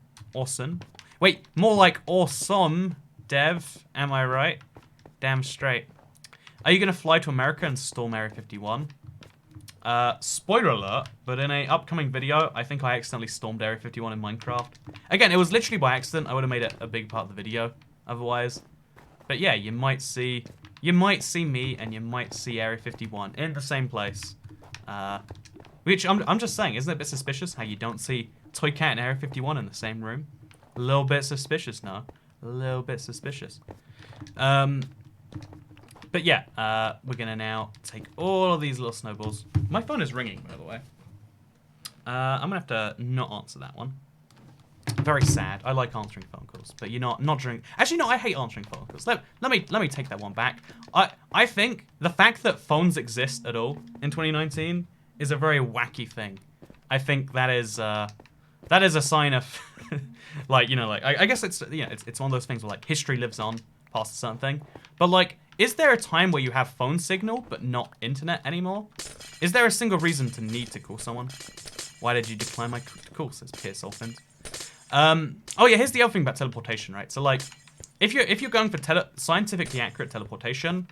Wait, more like awesome, Dev. Am I right? Damn straight. Are you gonna fly to America and storm Area 51? Spoiler alert, but in a upcoming video, I think I accidentally stormed Area 51 in Minecraft. Again, it was literally by accident. I would have made it a big part of the video otherwise. But yeah, you might see me and you might see Area 51 in the same place. Which I'm just saying, isn't it a bit suspicious how you don't see Toy Cat and Area 51 in the same room? A little bit suspicious, no? A little bit suspicious. But yeah, we're gonna now take all of these little snowballs. My phone is ringing, by the way. I'm gonna have to not answer that one. Very sad. I like answering phone calls, but not during. Actually, no, I hate answering phone calls. Let me take that one back. I think the fact that phones exist at all in 2019 is a very wacky thing. I think that is a sign of, like, I guess it's it's one of those things where, like, history lives on past a certain thing. But, like, is there a time where you have phone signal but not internet anymore? Is there a single reason to need to call someone? Why did you decline my call? Says Pierce Olfin. Oh yeah, here's the other thing about teleportation, right? So, like, if you're going for scientifically accurate teleportation,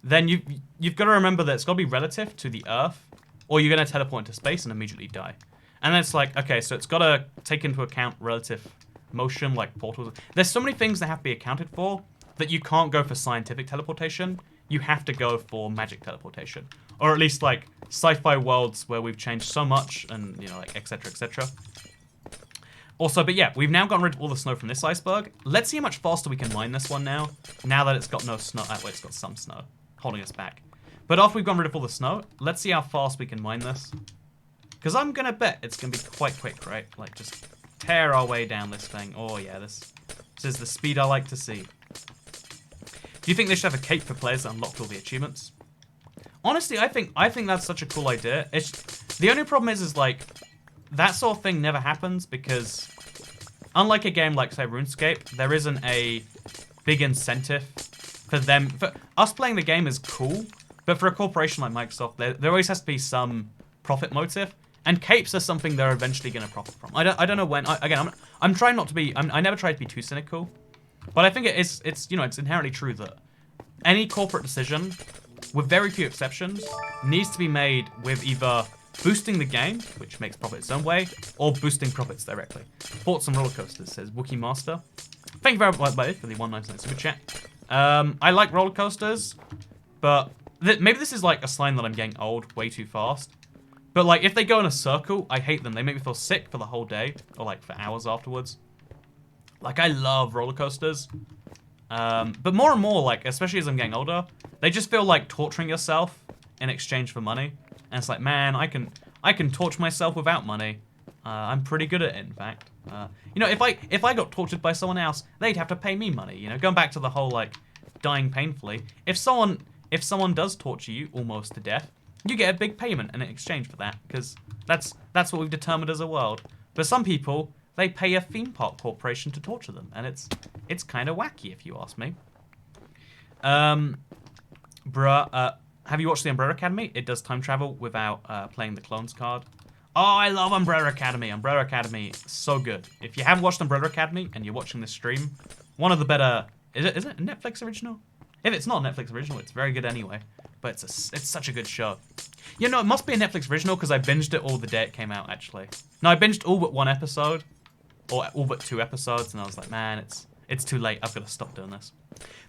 then you've got to remember that it's got to be relative to the Earth, or you're going to teleport into space and immediately die. And then it's like, okay, so it's got to take into account relative motion, like portals. There's so many things that have to be accounted for that you can't go for scientific teleportation. You have to go for magic teleportation. Or at least, like, sci-fi worlds where we've changed so much and, you know, like, etc., etc. Also, but yeah, we've now gotten rid of all the snow from this iceberg. Let's see how much faster we can mine this one now that it's got no snow. Wait, it's got some snow holding us back. But after we've gotten rid of all the snow, let's see how fast we can mine this. Because I'm going to bet it's going to be quite quick, right? Like, just tear our way down this thing. Oh, yeah, this is the speed I like to see. Do you think they should have a cape for players that unlocked all the achievements? Honestly, I think that's such a cool idea. The only problem is like, that sort of thing never happens because, unlike a game like, say, RuneScape, there isn't a big incentive for them. For us playing the game is cool, but for a corporation like Microsoft, there always has to be some profit motive. And capes are something they're eventually going to profit from. I don't know when. I'm trying not to be. I never try to be too cynical, but I think it's inherently true that any corporate decision, with very few exceptions, needs to be made with either boosting the game, which makes profit its own way, or boosting profits directly. Bought some roller coasters, says Wookie Master. Thank you very much, buddy, for the 199 super chat. I like roller coasters, but maybe this is like a sign that I'm getting old way too fast. But like, if they go in a circle, I hate them. They make me feel sick for the whole day, or like for hours afterwards. Like, I love roller coasters. But more and more, like, especially as I'm getting older, they just feel like torturing yourself in exchange for money. And it's like, man, I can torture myself without money. I'm pretty good at it, in fact. You know, if I got tortured by someone else, they'd have to pay me money. You know, going back to the whole like dying painfully. If someone does torture you almost to death, you get a big payment in exchange for that, because that's what we've determined as a world. But some people, they pay a theme park corporation to torture them, and it's kind of wacky if you ask me. Have you watched the Umbrella Academy? It does time travel without playing the clones card. Oh, I love Umbrella Academy. Umbrella Academy, so good. If you haven't watched Umbrella Academy and you're watching this stream, one of the better... Is it a Netflix original? If it's not a Netflix original, it's very good anyway. But it's such a good show. You know, it must be a Netflix original because I binged it all the day it came out, actually. No, I binged all but one episode. Or all but 2 episodes, and I was like, man, it's too late. I've got to stop doing this.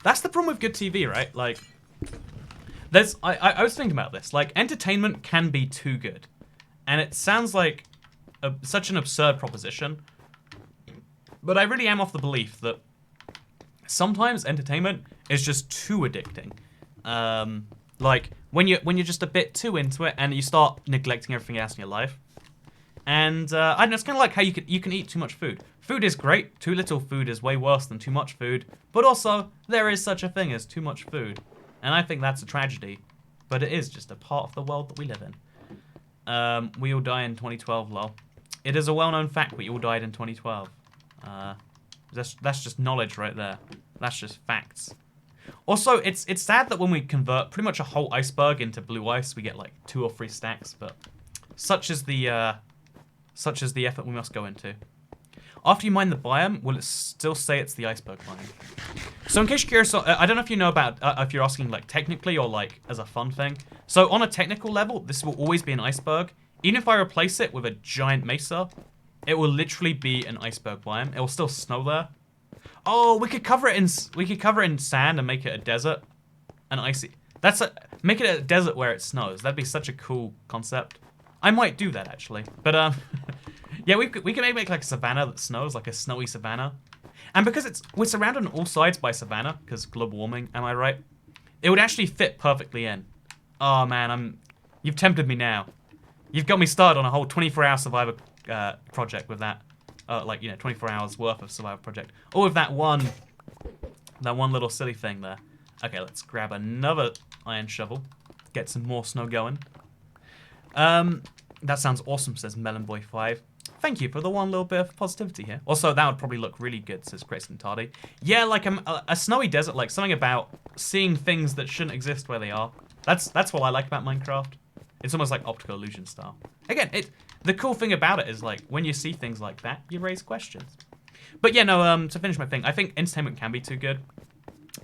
That's the problem with good TV, right? Like, I was thinking about this. Like, entertainment can be too good. And it sounds like such an absurd proposition. But I really am of the belief that sometimes entertainment is just too addicting. Like, when you're just a bit too into it and you start neglecting everything else in your life. And I don't know, it's kind of like how you can eat too much food. Food is great. Too little food is way worse than too much food. But also, there is such a thing as too much food. And I think that's a tragedy. But it is just a part of the world that we live in. We all die in 2012, lol. It is a well-known fact we all died in 2012. That's just knowledge right there. That's just facts. Also, it's sad that when we convert pretty much a whole iceberg into blue ice, we get like 2 or 3 stacks. But such is the effort we must go into. After you mine the biome, will it still say it's the iceberg biome? So in case you're curious, I don't know if you know about, if you're asking like technically or like as a fun thing. So on a technical level, this will always be an iceberg. Even if I replace it with a giant mesa, it will literally be an iceberg biome. It will still snow there. Oh, we could cover it in sand and make it a desert. An icy. Make it a desert where it snows. That'd be such a cool concept. I might do that actually. But yeah, we can maybe make like a savanna that snows, like a snowy savanna. And because we're surrounded on all sides by savanna, because global warming, am I right? It would actually fit perfectly in. Oh man, you've tempted me now. You've got me started on a whole 24-hour survivor project with that. Like, you know, 24 hours worth of survivor project. Or with that one little silly thing there. Okay, let's grab another iron shovel. Get some more snow going. That sounds awesome, says Melonboy5. Thank you for the one little bit of positivity here. Also, that would probably look really good, says Grayson Tardy. Yeah, like a snowy desert, like something about seeing things that shouldn't exist where they are. That's what I like about Minecraft. It's almost like optical illusion style. Again, the cool thing about it is like when you see things like that, you raise questions. But yeah, no, to finish my thing, I think entertainment can be too good.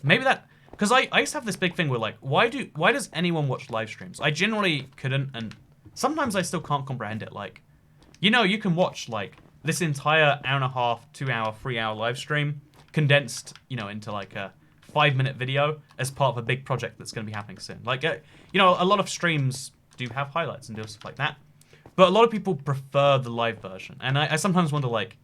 Maybe that, because I used to have this big thing where like, why does anyone watch live streams? I generally couldn't, and sometimes I still can't comprehend it. Like, You know, you can watch, like, this entire hour and a half, 2 hour, 3 hour live stream condensed, you know, into, like, a 5-minute video as part of a big project that's going to be happening soon. Like, you know, a lot of streams do have highlights and do stuff like that. But a lot of people prefer the live version. And I sometimes wonder, like,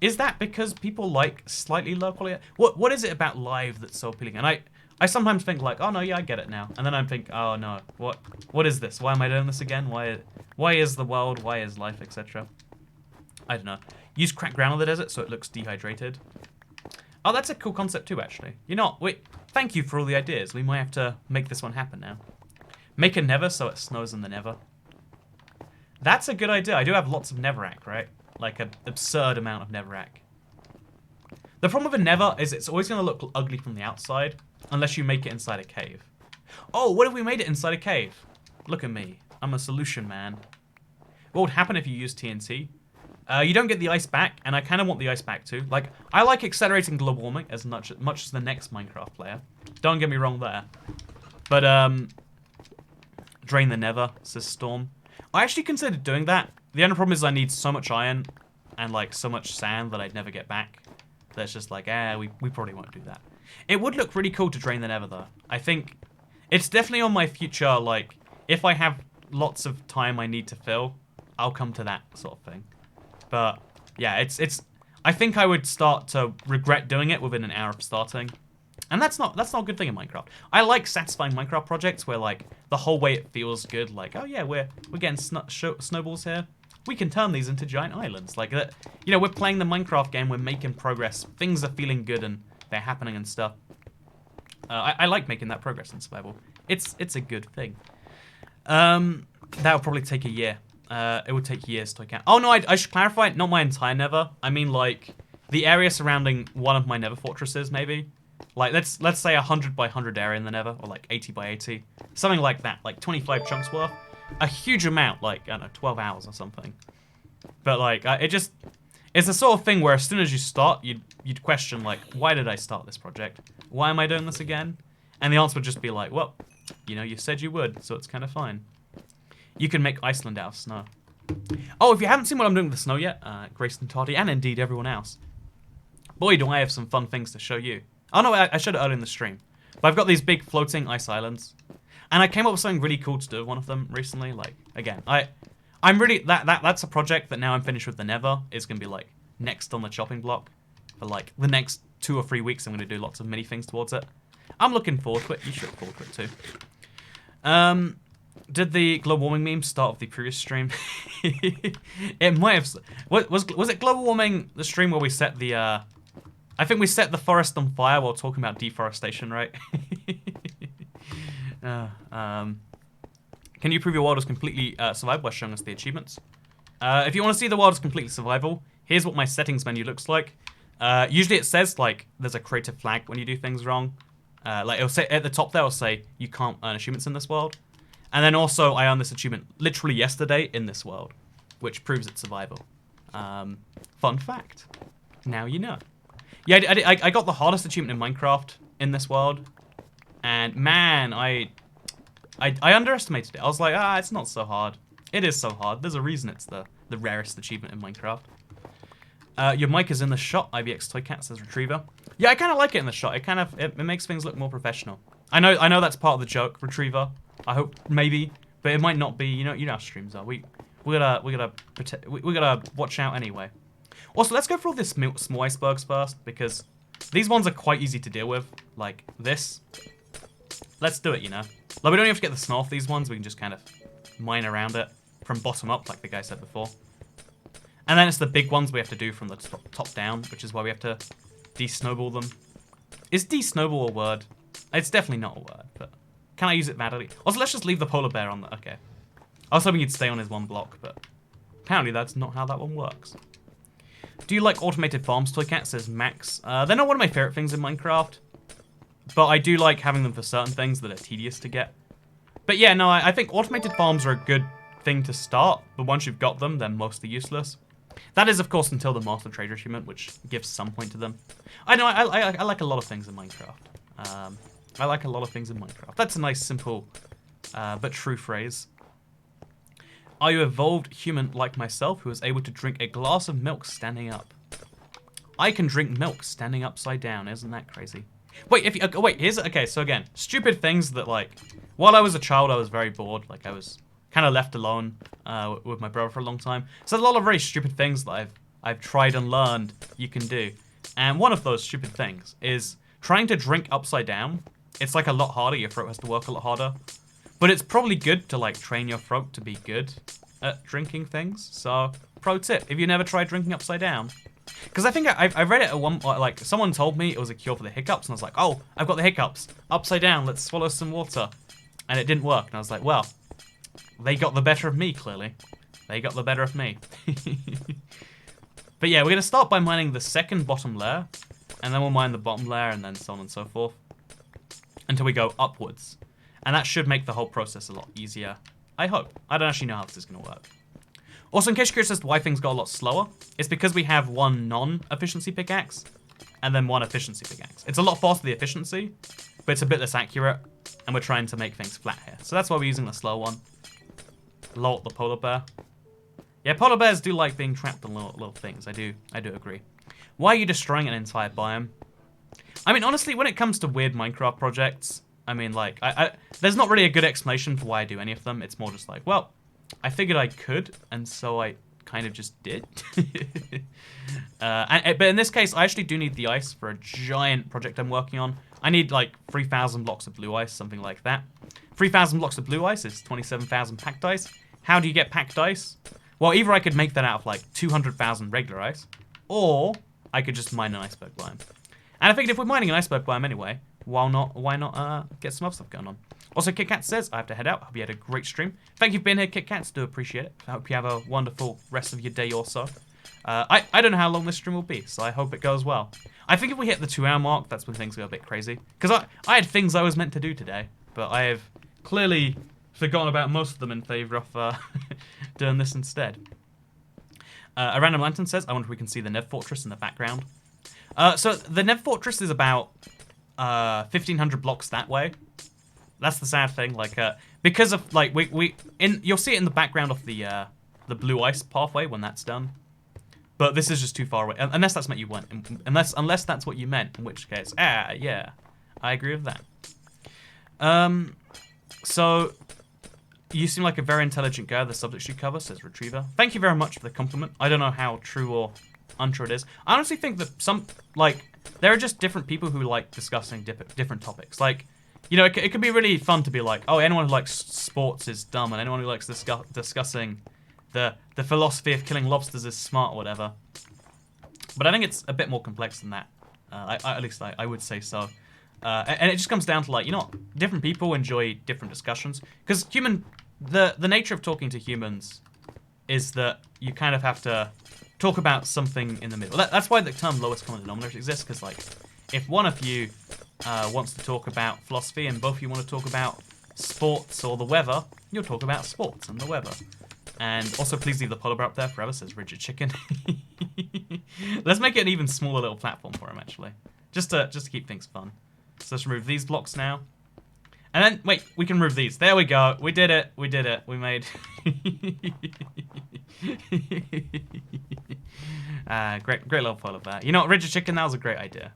is that because people like slightly low quality? What is it about live that's so appealing? And I sometimes think, like, oh, no, yeah, I get it now. And then I think, oh, no, what is this? Why am I doing this again? Why is the world? Why is life, etc.? I don't know. Use cracked ground on the desert so it looks dehydrated. Oh, that's a cool concept too, actually. You know, wait, thank you for all the ideas. We might have to make this one happen now. Make a nether so it snows in the nether. That's a good idea. I do have lots of netherrack, right? Like an absurd amount of netherrack. The problem with a nether is it's always going to look ugly from the outside unless you make it inside a cave. Oh, what if we made it inside a cave? Look at me. I'm a solution man. What would happen if you use TNT? You don't get the ice back, and I kind of want the ice back too. Like, I like accelerating global warming as much as the next Minecraft player. Don't get me wrong there. But, drain the nether, says Storm. I actually considered doing that. The only problem is I need so much iron and, like, so much sand that I'd never get back. That's just like, we probably won't do that. It would look really cool to drain the nether, though. I think it's definitely on my future, like, if I have lots of time I need to fill, I'll come to that sort of thing. But yeah, it's. I think I would start to regret doing it within an hour of starting, and that's not a good thing in Minecraft. I like satisfying Minecraft projects where, like, the whole way it feels good. Like, oh yeah, we're getting snowballs here. We can turn these into giant islands. Like that. You know, we're playing the Minecraft game. We're making progress. Things are feeling good and they're happening and stuff. I like making that progress in survival. It's a good thing. That would probably take a year. It would take years to account. Oh no, I should clarify, not my entire nether. I mean, like, the area surrounding one of my nether fortresses, maybe. Like, let's say 100 by 100 area in the nether, or like 80 by 80. Something like that, like 25 chunks worth. A huge amount, like, I don't know, 12 hours or something. But, like, it's the sort of thing where as soon as you start, you'd question, like, why did I start this project? Why am I doing this again? And the answer would just be like, well, you know, you said you would, so it's kind of fine. You can make Iceland out of snow. Oh, if you haven't seen what I'm doing with the snow yet, Grayson Toddy, and indeed everyone else, boy, do I have some fun things to show you. Oh no, I showed it earlier in the stream. But I've got these big floating ice islands. And I came up with something really cool to do with one of them recently. Like, again, I'm really, that's a project that now I'm finished with the nether is going to be, like, next on the chopping block. For, like, the next 2 or 3 weeks, I'm going to do lots of mini things towards it. I'm looking forward to it. You should look forward to it too. Did the global warming meme start with the previous stream? It might have. Was it global warming, the stream where we set the, I think we set the forest on fire while talking about deforestation, right? Can you prove your world is completely survivable by showing us the achievements? If you want to see the world is completely survivable, here's what my settings menu looks like. Usually it says, like, there's a creative flag when you do things wrong. Like, it'll say at the top there, it'll say you can't earn achievements in this world. And then also, I earned this achievement literally yesterday in this world, which proves its survival. Fun fact. Now you know. Yeah, I got the hardest achievement in Minecraft in this world. And man, I underestimated it. I was like, it's not so hard. It is so hard. There's a reason it's the rarest achievement in Minecraft. Your mic is in the shot, IBX Toycat says Retriever. Yeah, I kind of like it in the shot. It makes things look more professional. I know that's part of the joke, Retriever. I hope maybe, but it might not be. You know how streams are. We gotta watch out anyway. Also, let's go for all these small icebergs first because these ones are quite easy to deal with. Like this. Let's do it. You know, like we don't have to get the snow off these ones. We can just kind of mine around it from bottom up, like the guy said before. And then it's the big ones we have to do from the top down, which is why we have to de-snowball them. Is de-snowball a word? It's definitely not a word, but can I use it validly? Also, let's just leave the polar bear on the... Okay. I was hoping he'd stay on his one block, but apparently that's not how that one works. Do you like automated farms, Toycat? Says Max. They're not one of my favorite things in Minecraft, but I do like having them for certain things that are tedious to get. But yeah, no, I think automated farms are a good thing to start, but once you've got them, they're mostly useless. That is, of course, until the Master Trader achievement, which gives some point to them. I know, I like a lot of things in Minecraft. I like a lot of things in Minecraft. That's a nice, simple, but true phrase. Are you evolved human like myself who is able to drink a glass of milk standing up? I can drink milk standing upside down. Isn't that crazy? Wait, okay, so again, stupid things that, like, while I was a child, I was very bored. Like, I was kind of left alone with my brother for a long time. So there's a lot of very stupid things that I've tried and learned you can do. And one of those stupid things is trying to drink upside down. It's, like, a lot harder. Your throat has to work a lot harder. But it's probably good to, like, train your throat to be good at drinking things. So, pro tip, if you never tried drinking upside down. Because I think I read it at one point, like, someone told me it was a cure for the hiccups, and I was like, oh, I've got the hiccups. Upside down, let's swallow some water. And it didn't work, and I was like, well, they got the better of me, clearly. They got the better of me. But yeah, we're going to start by mining the second bottom layer, and then we'll mine the bottom layer, and then so on and so forth, until we go upwards. And that should make the whole process a lot easier. I hope. I don't actually know how this is going to work. Also, in case you're curious as to why things go a lot slower, it's because we have one non-efficiency pickaxe and then one efficiency pickaxe. It's a lot faster the efficiency, but it's a bit less accurate, and we're trying to make things flat here. So that's why we're using the slow one. Lol, the polar bear. Yeah, polar bears do like being trapped in little things. I do agree. Why are you destroying an entire biome? I mean, honestly, when it comes to weird Minecraft projects, I mean, like, there's not really a good explanation for why I do any of them. It's more just like, well, I figured I could, and so I kind of just did. But in this case, I actually do need the ice for a giant project I'm working on. I need, like, 3,000 blocks of blue ice, something like that. 3,000 blocks of blue ice is 27,000 packed ice. How do you get packed ice? Well, either I could make that out of, like, 200,000 regular ice, or I could just mine an iceberg biome. And I figured if we're mining an iceberg biome anyway, why not get some other stuff going on? Also, KitKat says, I have to head out. Hope you had a great stream. Thank you for being here, KitKats. Do appreciate it. I hope you have a wonderful rest of your day or so. I don't know how long this stream will be, so I hope it goes well. I think if we hit the 2-hour mark, that's when things go a bit crazy. Because I had things I was meant to do today, but I have clearly forgotten about most of them in favor of doing this instead. A random lantern says, I wonder if we can see the Nev Fortress in the background. So the Nev Fortress is about 1,500 blocks that way. That's the sad thing, like, because of, like, you'll see it in the background of the blue ice pathway when that's done. But this is just too far away, unless that's what you want, unless that's what you meant, in which case, yeah, I agree with that. So, you seem like a very intelligent guy, the subject you cover, says Retriever. Thank you very much for the compliment. I don't know how true or untrue it is. I honestly think that there are just different people who like discussing different topics. Like, you know, it can be really fun to be like, oh, anyone who likes sports is dumb, and anyone who likes discussing the philosophy of killing lobsters is smart or whatever. But I think it's a bit more complex than that. At least I would say so. And it just comes down to, like, you know, different people enjoy different discussions. Because the nature of talking to humans is that you kind of have to talk about something in the middle. That's why the term lowest common denominator exists, because, like, if one of you wants to talk about philosophy and both of you want to talk about sports or the weather, you'll talk about sports and the weather. And also, please leave the polar bear up there forever, says Rigid Chicken. Let's make it an even smaller little platform for him, actually. Just to keep things fun. So let's remove these blocks now. And then, wait, we can remove these. There we go. We did it. We did it. We made... great little polar bear. You know what, Rigid Chicken, that was a great idea.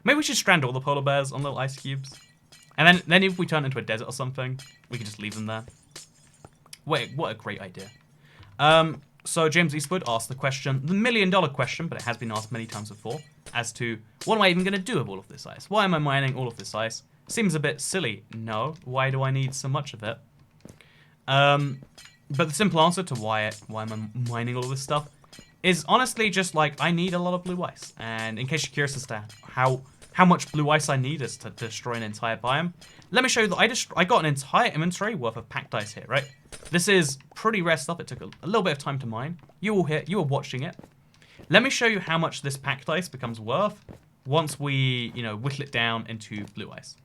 Maybe we should strand all the polar bears on little ice cubes. And then if we turn into a desert or something, we can just leave them there. Wait, what a great idea. So James Eastwood asked the question, the $1 million question, but it has been asked many times before, as to, what am I even going to do with all of this ice? Why am I mining all of this ice? Seems a bit silly. No. Why do I need so much of it? But the simple answer to why am I mining all of this stuff is honestly just like, I need a lot of blue ice. And in case you're curious as to how much blue ice I need is to destroy an entire biome, let me show you that I got an entire inventory worth of packed ice here, right? This is pretty rare stuff. It took a little bit of time to mine. You were watching it. Let me show you how much this packed ice becomes worth once we, you know, whittle it down into blue ice.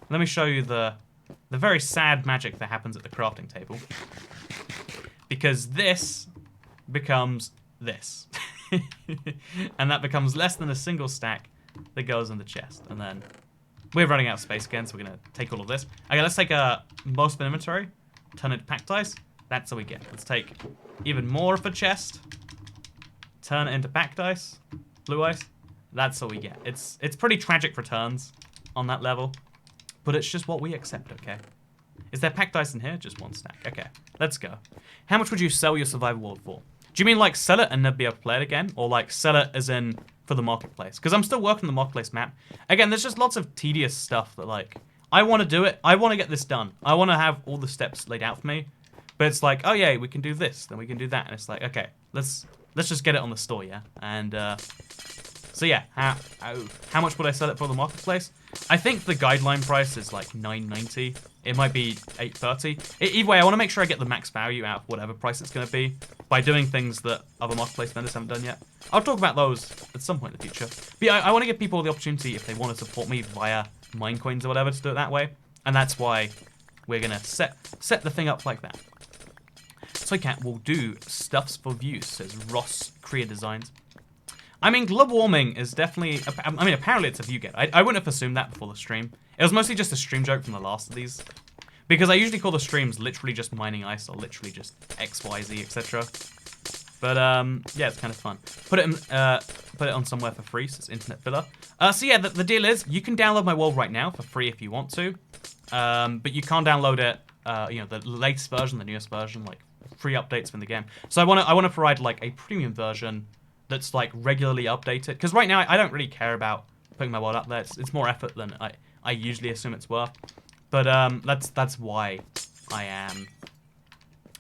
Let me show you the very sad magic that happens at the crafting table. Because this becomes this. And that becomes less than a single stack that goes in the chest. And then we're running out of space again, so we're going to take all of this. Okay, let's take most of an inventory, turn it to packed ice, That's all we get. Let's take even more of a chest. Turn it into packed ice. Blue ice. That's all we get. It's pretty tragic returns on that level. But it's just what we accept, okay? Is there packed ice in here? Just one stack. Okay, let's go. How much would you sell your survival world for? Do you mean like sell it and never be able to play it again? Or like sell it as in for the marketplace? Because I'm still working the marketplace map. Again, there's just lots of tedious stuff that like, I want to do it. I want to get this done. I want to have all the steps laid out for me. But it's like, oh yeah, we can do this, then we can do that. And it's like, okay, let's just get it on the store, yeah? And so yeah, how much would I sell it for the marketplace? I think the guideline price is like $9.90. It might be $8.30. Either way, I want to make sure I get the max value out of whatever price it's going to be by doing things that other marketplace vendors haven't done yet. I'll talk about those at some point in the future. But yeah, I want to give people the opportunity, if they want to support me via Minecoins or whatever, to do it that way. And that's why we're going to set the thing up like that. Toycat will do stuffs for views, says Ross Korea Designs. I mean, global warming is definitely... I mean, apparently it's a view get. I wouldn't have assumed that before the stream. It was mostly just a stream joke from the last of these. Because I usually call the streams literally just mining ice or literally just XYZ, etc. But, yeah, it's kind of fun. Put it on somewhere for free, so it's internet filler. So yeah, the deal is, you can download my world right now for free if you want to. But you can't download it, you know, the latest version, the newest version, like free updates from the game. So I want to provide like a premium version that's like regularly updated, because right now I don't really care about putting my world up there. It's more effort than I usually assume it's worth. But that's why I am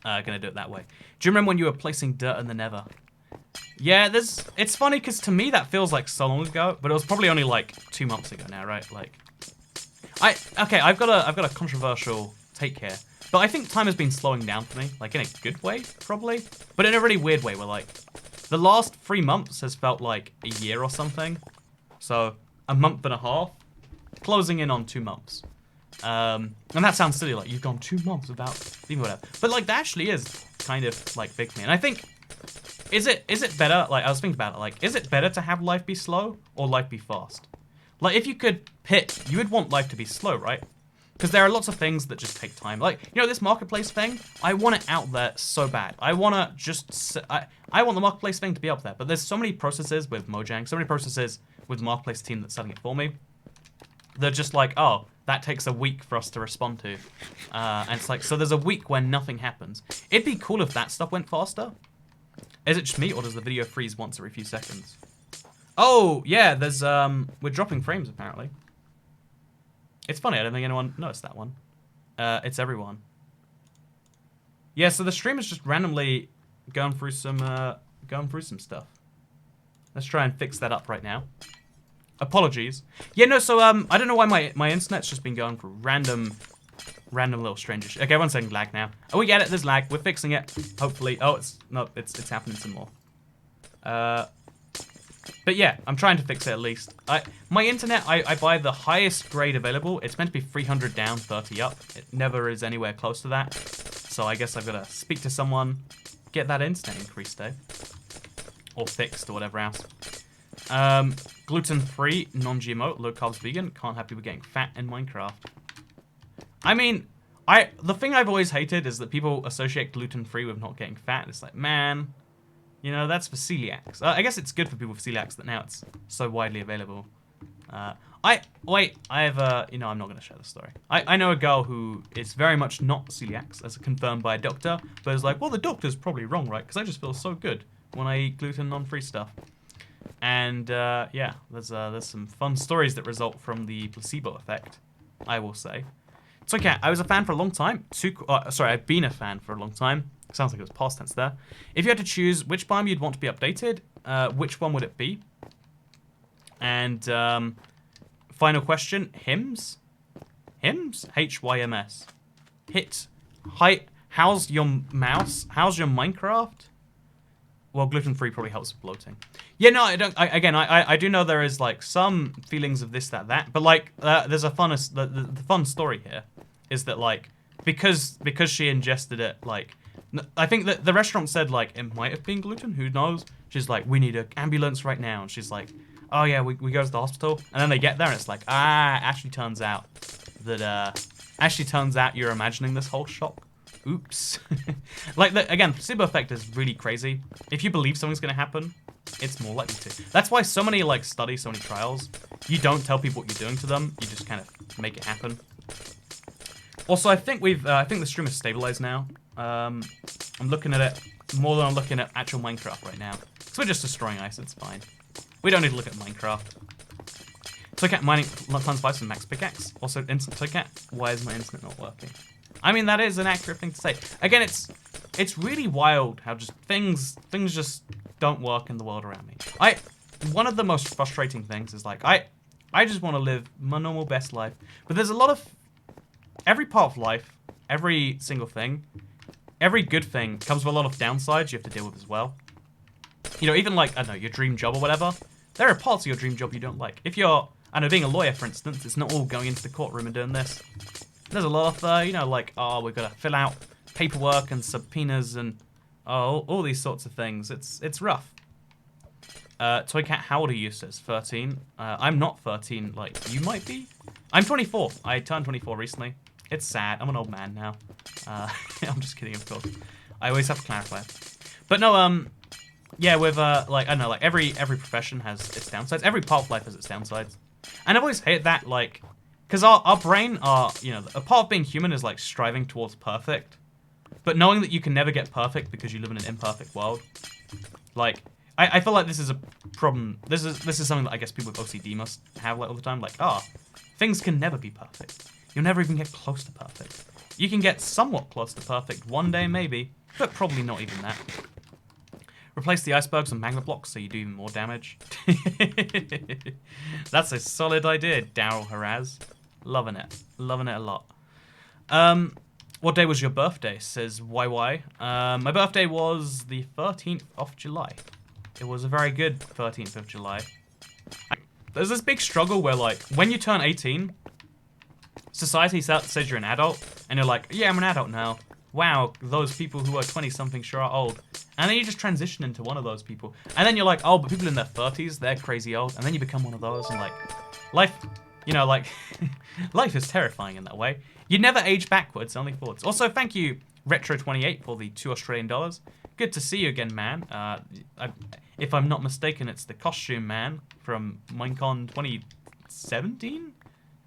gonna do it that way. Do you remember when you were placing dirt in the Nether? Yeah, it's funny because to me that feels like so long ago, but it was probably only like 2 months ago now, right? Like, I've got a controversial take here, but I think time has been slowing down for me, like in a good way, probably, but in a really weird way, where like the last 3 months has felt like a year or something. So a month and a half, closing in on 2 months. And that sounds silly, like you've gone 2 months without leaving whatever. But like that actually is kind of like big for me. And I think, is it better, like I was thinking about it, like is it better to have life be slow or life be fast? Like if you could pick, you would want life to be slow, right? Because there are lots of things that just take time. Like, you know, this marketplace thing, I want it out there so bad. I want to just, I want the marketplace thing to be up there. But there's so many processes with Mojang, so many processes with the marketplace team that's selling it for me. They're just like, oh, that takes a week for us to respond to. And it's like, so there's a week when nothing happens. It'd be cool if that stuff went faster. Is it just me, or does the video freeze once every few seconds? Oh, yeah, there's, we're dropping frames, apparently. It's funny, I don't think anyone noticed that one. It's everyone. Yeah, so the stream is just randomly going through some stuff. Let's try and fix that up right now. Apologies. Yeah, no, so, I don't know why my internet's just been going for random little strange. Okay, 1 second, lag now. Oh, we get it, there's lag, we're fixing it, hopefully. Oh, it's happening some more. But yeah, I'm trying to fix it at least. My internet, I buy the highest grade available. It's meant to be 300 down, 30 up. It never is anywhere close to that. So I guess I've got to speak to someone, get that internet increased, eh? Or fixed, or whatever else. Gluten-free, non-GMO, low-carbs vegan. Can't have people getting fat in Minecraft. I mean, the thing I've always hated is that people associate gluten-free with not getting fat. It's like, man... You know, that's for celiacs. I guess it's good for people with celiacs that now it's so widely available. You know, I'm not going to share the story. I know a girl who is very much not celiac, as confirmed by a doctor, but is like, well, the doctor's probably wrong, right? Because I just feel so good when I eat gluten non-free stuff. And, yeah, there's some fun stories that result from the placebo effect, I will say. It's okay, I was a fan for a long time. I've been a fan for a long time. Sounds like it was past tense there. If you had to choose which biome you'd want to be updated, which one would it be? And final question, hymns? Hymns? H-Y-M-S. How's your mouse? How's your Minecraft? Well, gluten-free probably helps with bloating. Yeah, no, I do know there is, like, some feelings of this, that. But, like, there's the fun story here is that, like, because she ingested it, like... I think that the restaurant said, like, it might have been gluten. Who knows? She's like, we need an ambulance right now. And she's like, oh, yeah, we go to the hospital. And then they get there, and it's like, actually turns out you're imagining this whole shock. oops. Like, again, placebo effect is really crazy. If you believe something's going to happen, it's more likely to. That's why so many, like, studies, so many trials, you don't tell people what you're doing to them. You just kind of make it happen. Also, I think I think the stream is stabilized now. I'm looking at it more than I'm looking at actual Minecraft right now. So we're just destroying ice, it's fine. We don't need to look at Minecraft. Toycat mining tons of ice with max pickaxe. Also, instant Toycat. Why is my internet not working? I mean, that is an accurate thing to say. Again, it's really wild how just things just don't work in the world around me. One of the most frustrating things is like I just want to live my normal best life, but there's a lot of every part of life, every single thing, every good thing comes with a lot of downsides you have to deal with as well. You know, even like, I don't know, your dream job or whatever, there are parts of your dream job you don't like. If you're, I don't know, being a lawyer, for instance, it's not all going into the courtroom and doing this. There's a lot of, you know, like, oh, we've got to fill out paperwork and subpoenas and all these sorts of things. It's rough. Toycat, how old are you, says 13. I'm not 13 like you might be. I'm 24. I turned 24 recently. It's sad. I'm an old man now. I'm just kidding, of course. I always have to clarify. But no, yeah, with like, I don't know, like every profession has its downsides. Every part of life has its downsides. And I've always hated that, like, because our brain, you know, a part of being human is like striving towards perfect. But knowing that you can never get perfect because you live in an imperfect world, like, I feel like this is a problem. This is something that I guess people with OCD must have like all the time. Like, things can never be perfect. You'll never even get close to perfect. You can get somewhat close to perfect one day maybe, but probably not even that. Replace the icebergs and magma blocks so you do even more damage. That's a solid idea, Daryl Haraz. Loving it. Loving it a lot. What day was your birthday, says YY. My birthday was the 13th of July. It was a very good 13th of July. There's this big struggle where, like, when you turn 18, society says you're an adult, and you're like, yeah, I'm an adult now. Wow, those people who are 20-something sure are old. And then you just transition into one of those people. And then you're like, oh, but people in their 30s, they're crazy old. And then you become one of those, and, like, life, you know, like, life is terrifying in that way. You never age backwards, only forwards. Also, thank you, Retro28, for the $2 Australian. Good to see you again, man. If I'm not mistaken, it's the costume man from Minecon 2017?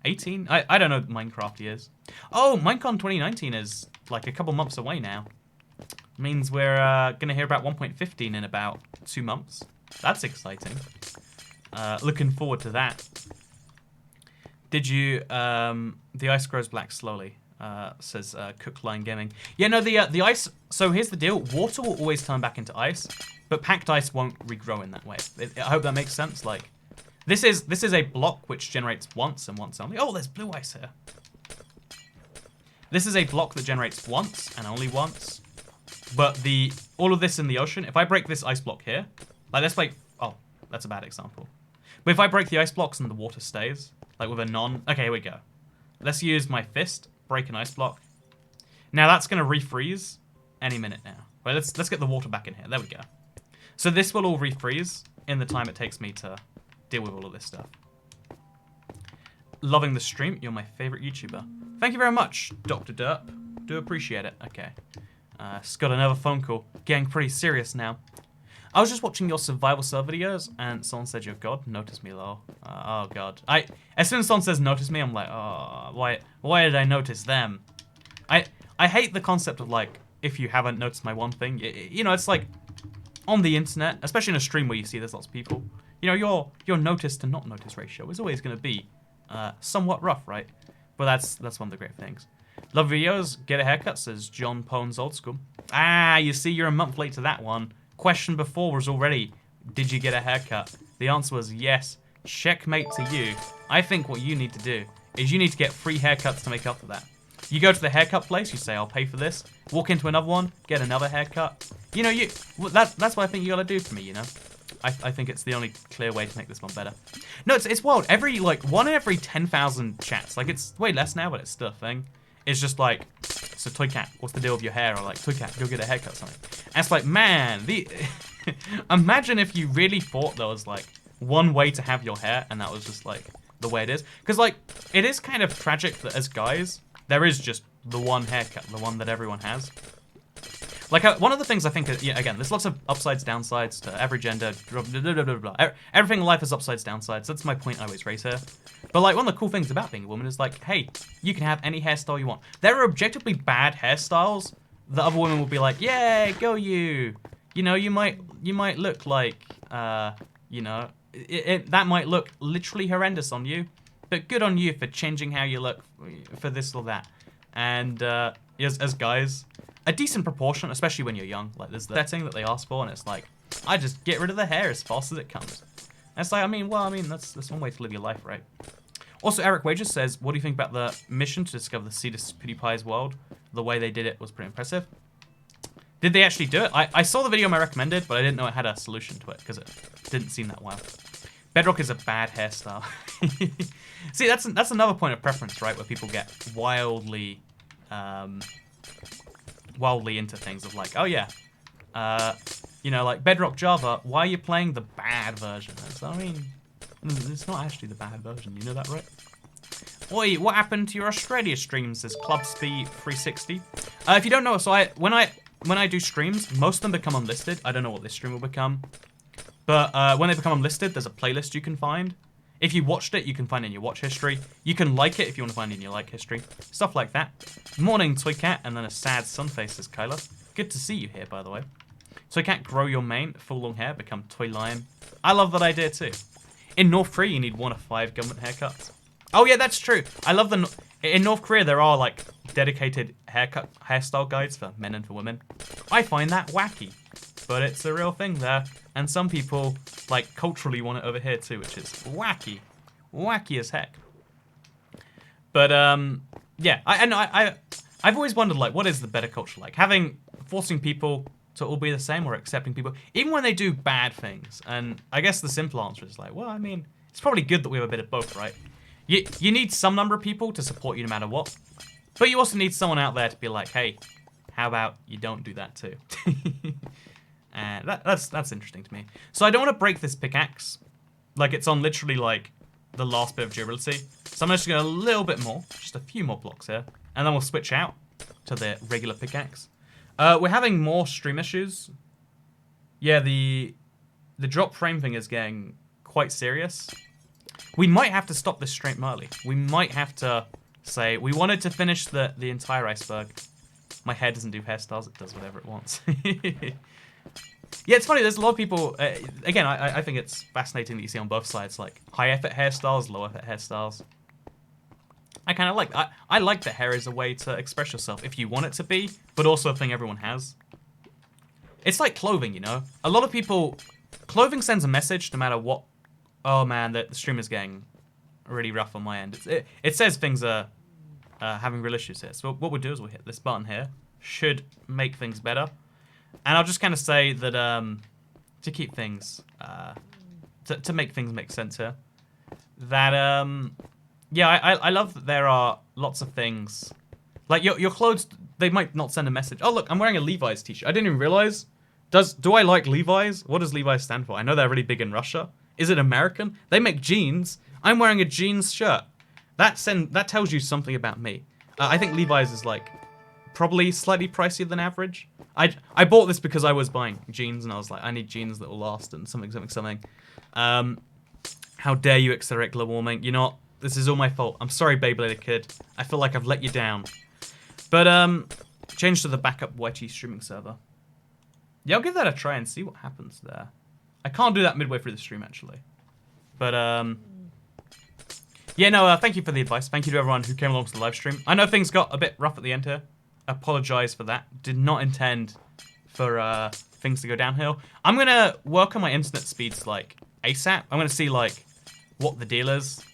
18? I don't know what Minecraft is. Oh, Minecon 2019 is like a couple months away now. Means we're going to hear about 1.15 in about 2 months. That's exciting. Looking forward to that. Did you... the ice grows black slowly, says Cookline Gaming. Yeah, no, the ice... So here's the deal. Water will always turn back into ice, but packed ice won't regrow in that way. I hope that makes sense. Like, this is a block which generates once and once only. Oh, there's blue ice here. This is a block that generates once and only once. But all of this in the ocean, if I break this ice block here, like let's like, oh, that's a bad example. But if I break the ice blocks and the water stays, like with a okay, here we go. Let's use my fist, break an ice block. Now that's gonna refreeze any minute now. But let's get the water back in here. There we go. So this will all refreeze in the time it takes me to deal with all of this stuff. Loving the stream. You're my favorite YouTuber. Thank you very much, Dr. Derp. Do appreciate it. Okay. Got another phone call. Getting pretty serious now. I was just watching your survival server videos, and someone said, "Your God, notice me, lol." Oh God. As soon as someone says "notice me," I'm like, oh, why did I notice them? I hate the concept of like, if you haven't noticed my one thing, you know, it's like on the internet, especially in a stream where you see there's lots of people. You know, your notice to not notice ratio is always going to be somewhat rough, right? But that's one of the great things. Love videos. Get a haircut, says John Pones Old School. Ah, you see, you're a month late to that one. Question before was already, did you get a haircut? The answer was yes. Checkmate to you. I think what you need to do is you need to get free haircuts to make up for that. You go to the haircut place, you say, I'll pay for this. Walk into another one, get another haircut. You know, that's what I think you gotta do for me, you know? I think it's the only clear way to make this one better. No, it's wild. One in every 10,000 chats, like it's way less now, but it's still a thing. It's just like, so Toycat, what's the deal with your hair? Or like, Toycat, go get a haircut or something. And it's like, man, imagine if you really thought there was like one way to have your hair and that was just like the way it is. Because like, it is kind of tragic that as guys, there is just the one haircut, the one that everyone has. Like, one of the things I think, yeah, again, there's lots of upsides, downsides to every gender, blah, blah, blah, blah, blah. Everything in life is upsides, downsides. That's my point I always raise here. But, like, one of the cool things about being a woman is, like, hey, you can have any hairstyle you want. There are objectively bad hairstyles that other women will be like, yeah, go you. You know, you might look like, you know, that might look literally horrendous on you, but good on you for changing how you look for this or that. And as guys, a decent proportion, especially when you're young, like there's the setting that they ask for, and it's like, I just get rid of the hair as fast as it comes. And it's like, I mean, that's one way to live your life, right? Also, Eric Wages says, what do you think about the mission to discover the seed of PewDiePie's world? The way they did it was pretty impressive. Did they actually do it? I saw the video I recommended, but I didn't know it had a solution to it, because it didn't seem that well. Bedrock is a bad hairstyle. See, that's another point of preference, right? Where people get wildly into things of like, oh yeah, you know, like Bedrock Java, why are you playing the bad version? So, I mean, it's not actually the bad version, you know that, right? Oi, what happened to your Australia streams? Says Club Speed 360. If you don't know, so when I do streams, most of them become unlisted. I don't know what this stream will become. But when they become unlisted, there's a playlist you can find. If you watched it, you can find it in your watch history. You can like it if you want to find it in your like history. Stuff like that. Morning, Toycat, and then a sad sun face, says Kyla. Good to see you here, by the way. Toycat, grow your mane, full long hair, become Toy Lion. I love that idea too. In North Korea, you need 1 of 5 government haircuts. Oh yeah, that's true. I love in North Korea, there are like dedicated hairstyle guides for men and for women. I find that wacky, but it's a real thing there. And some people, like, culturally want it over here too, which is wacky. Wacky as heck. But, yeah. I've always wondered, like, what is the better culture like? Forcing people to all be the same or accepting people, even when they do bad things. And I guess the simple answer is like, well, I mean, it's probably good that we have a bit of both, right? You need some number of people to support you no matter what. But you also need someone out there to be like, hey, how about you don't do that too? And that's interesting to me. So I don't want to break this pickaxe. Like, it's on literally, like, the last bit of durability. So I'm just going to go a little bit more. Just a few more blocks here. And then we'll switch out to the regular pickaxe. We're having more stream issues. Yeah, the drop frame thing is getting quite serious. We might have to stop this stream early. We might have to say, we wanted to finish the entire iceberg. My hair doesn't do hairstyles. It does whatever it wants. Yeah, it's funny. There's a lot of people. Again, I think it's fascinating that you see on both sides, like high effort hairstyles, low effort hairstyles. I kind of like. I like that hair is a way to express yourself if you want it to be, but also a thing everyone has. It's like clothing, you know. A lot of people, clothing sends a message no matter what. Oh man, the stream is getting really rough on my end. It says things are having real issues here. So what we'll do is we'll hit this button here. Should make things better. And I'll just kind of say that to keep things, to make things make sense here, that, yeah, I love that there are lots of things. Like, your clothes, they might not send a message. Oh, look, I'm wearing a Levi's t-shirt. I didn't even realize. Do I like Levi's? What does Levi's stand for? I know they're really big in Russia. Is it American? They make jeans. I'm wearing a jeans shirt. That tells you something about me. I think Levi's is, like, probably slightly pricier than average. I bought this because I was buying jeans, and I was like, I need jeans that will last, and something. How dare you accelerate global warming? You know what? This is all my fault. I'm sorry, Beyblade Kid. I feel like I've let you down. But, change to the backup YT streaming server. Yeah, I'll give that a try and see what happens there. I can't do that midway through the stream, actually. But, yeah, no, thank you for the advice. Thank you to everyone who came along to the live stream. I know things got a bit rough at the end here. Apologize for that. Did not intend for things to go downhill. I'm going to work on my internet speeds, like, ASAP. I'm going to see, like, what the deal is.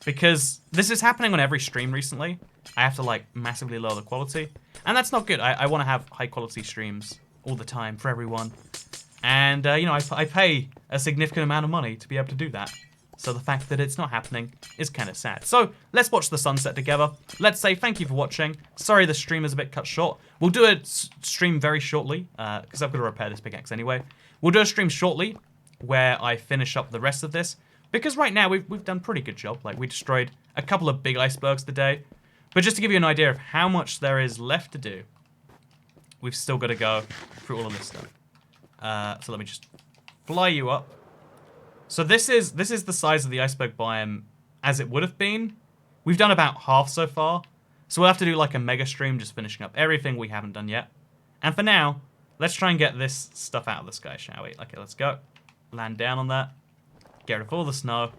Because this is happening on every stream recently. I have to, like, massively lower the quality. And that's not good. I want to have high-quality streams all the time for everyone. And, you know, I pay a significant amount of money to be able to do that. So the fact that it's not happening is kind of sad. So let's watch the sunset together. Let's say thank you for watching. Sorry the stream is a bit cut short. We'll do a stream very shortly, because I've got to repair this pickaxe anyway. We'll do a stream shortly where I finish up the rest of this. Because right now we've done a pretty good job. Like, we destroyed a couple of big icebergs today. But just to give you an idea of how much there is left to do, we've still got to go through all of this stuff. So let me just fly you up. So this is the size of the iceberg biome as it would have been. We've done about half so far. So we'll have to do like a mega stream just finishing up everything we haven't done yet. And for now, let's try and get this stuff out of the sky, shall we? Okay, let's go. Land down on that. Get rid of all the snow.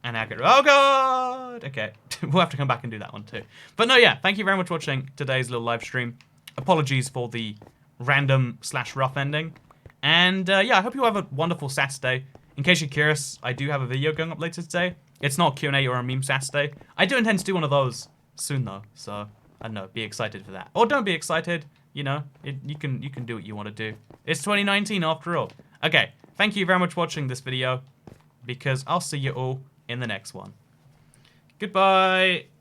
And now get rid of... Oh, God! Okay, we'll have to come back and do that one too. But no, yeah, thank you very much for watching today's little live stream. Apologies for the random/rough ending. And yeah, I hope you have a wonderful Saturday. In case you're curious, I do have a video going up later today. It's not a Q&A or a meme Saturday. I do intend to do one of those soon though, so I don't know, be excited for that. Or don't be excited, you know, you can do what you want to do. It's 2019 after all. Okay, thank you very much for watching this video, because I'll see you all in the next one. Goodbye!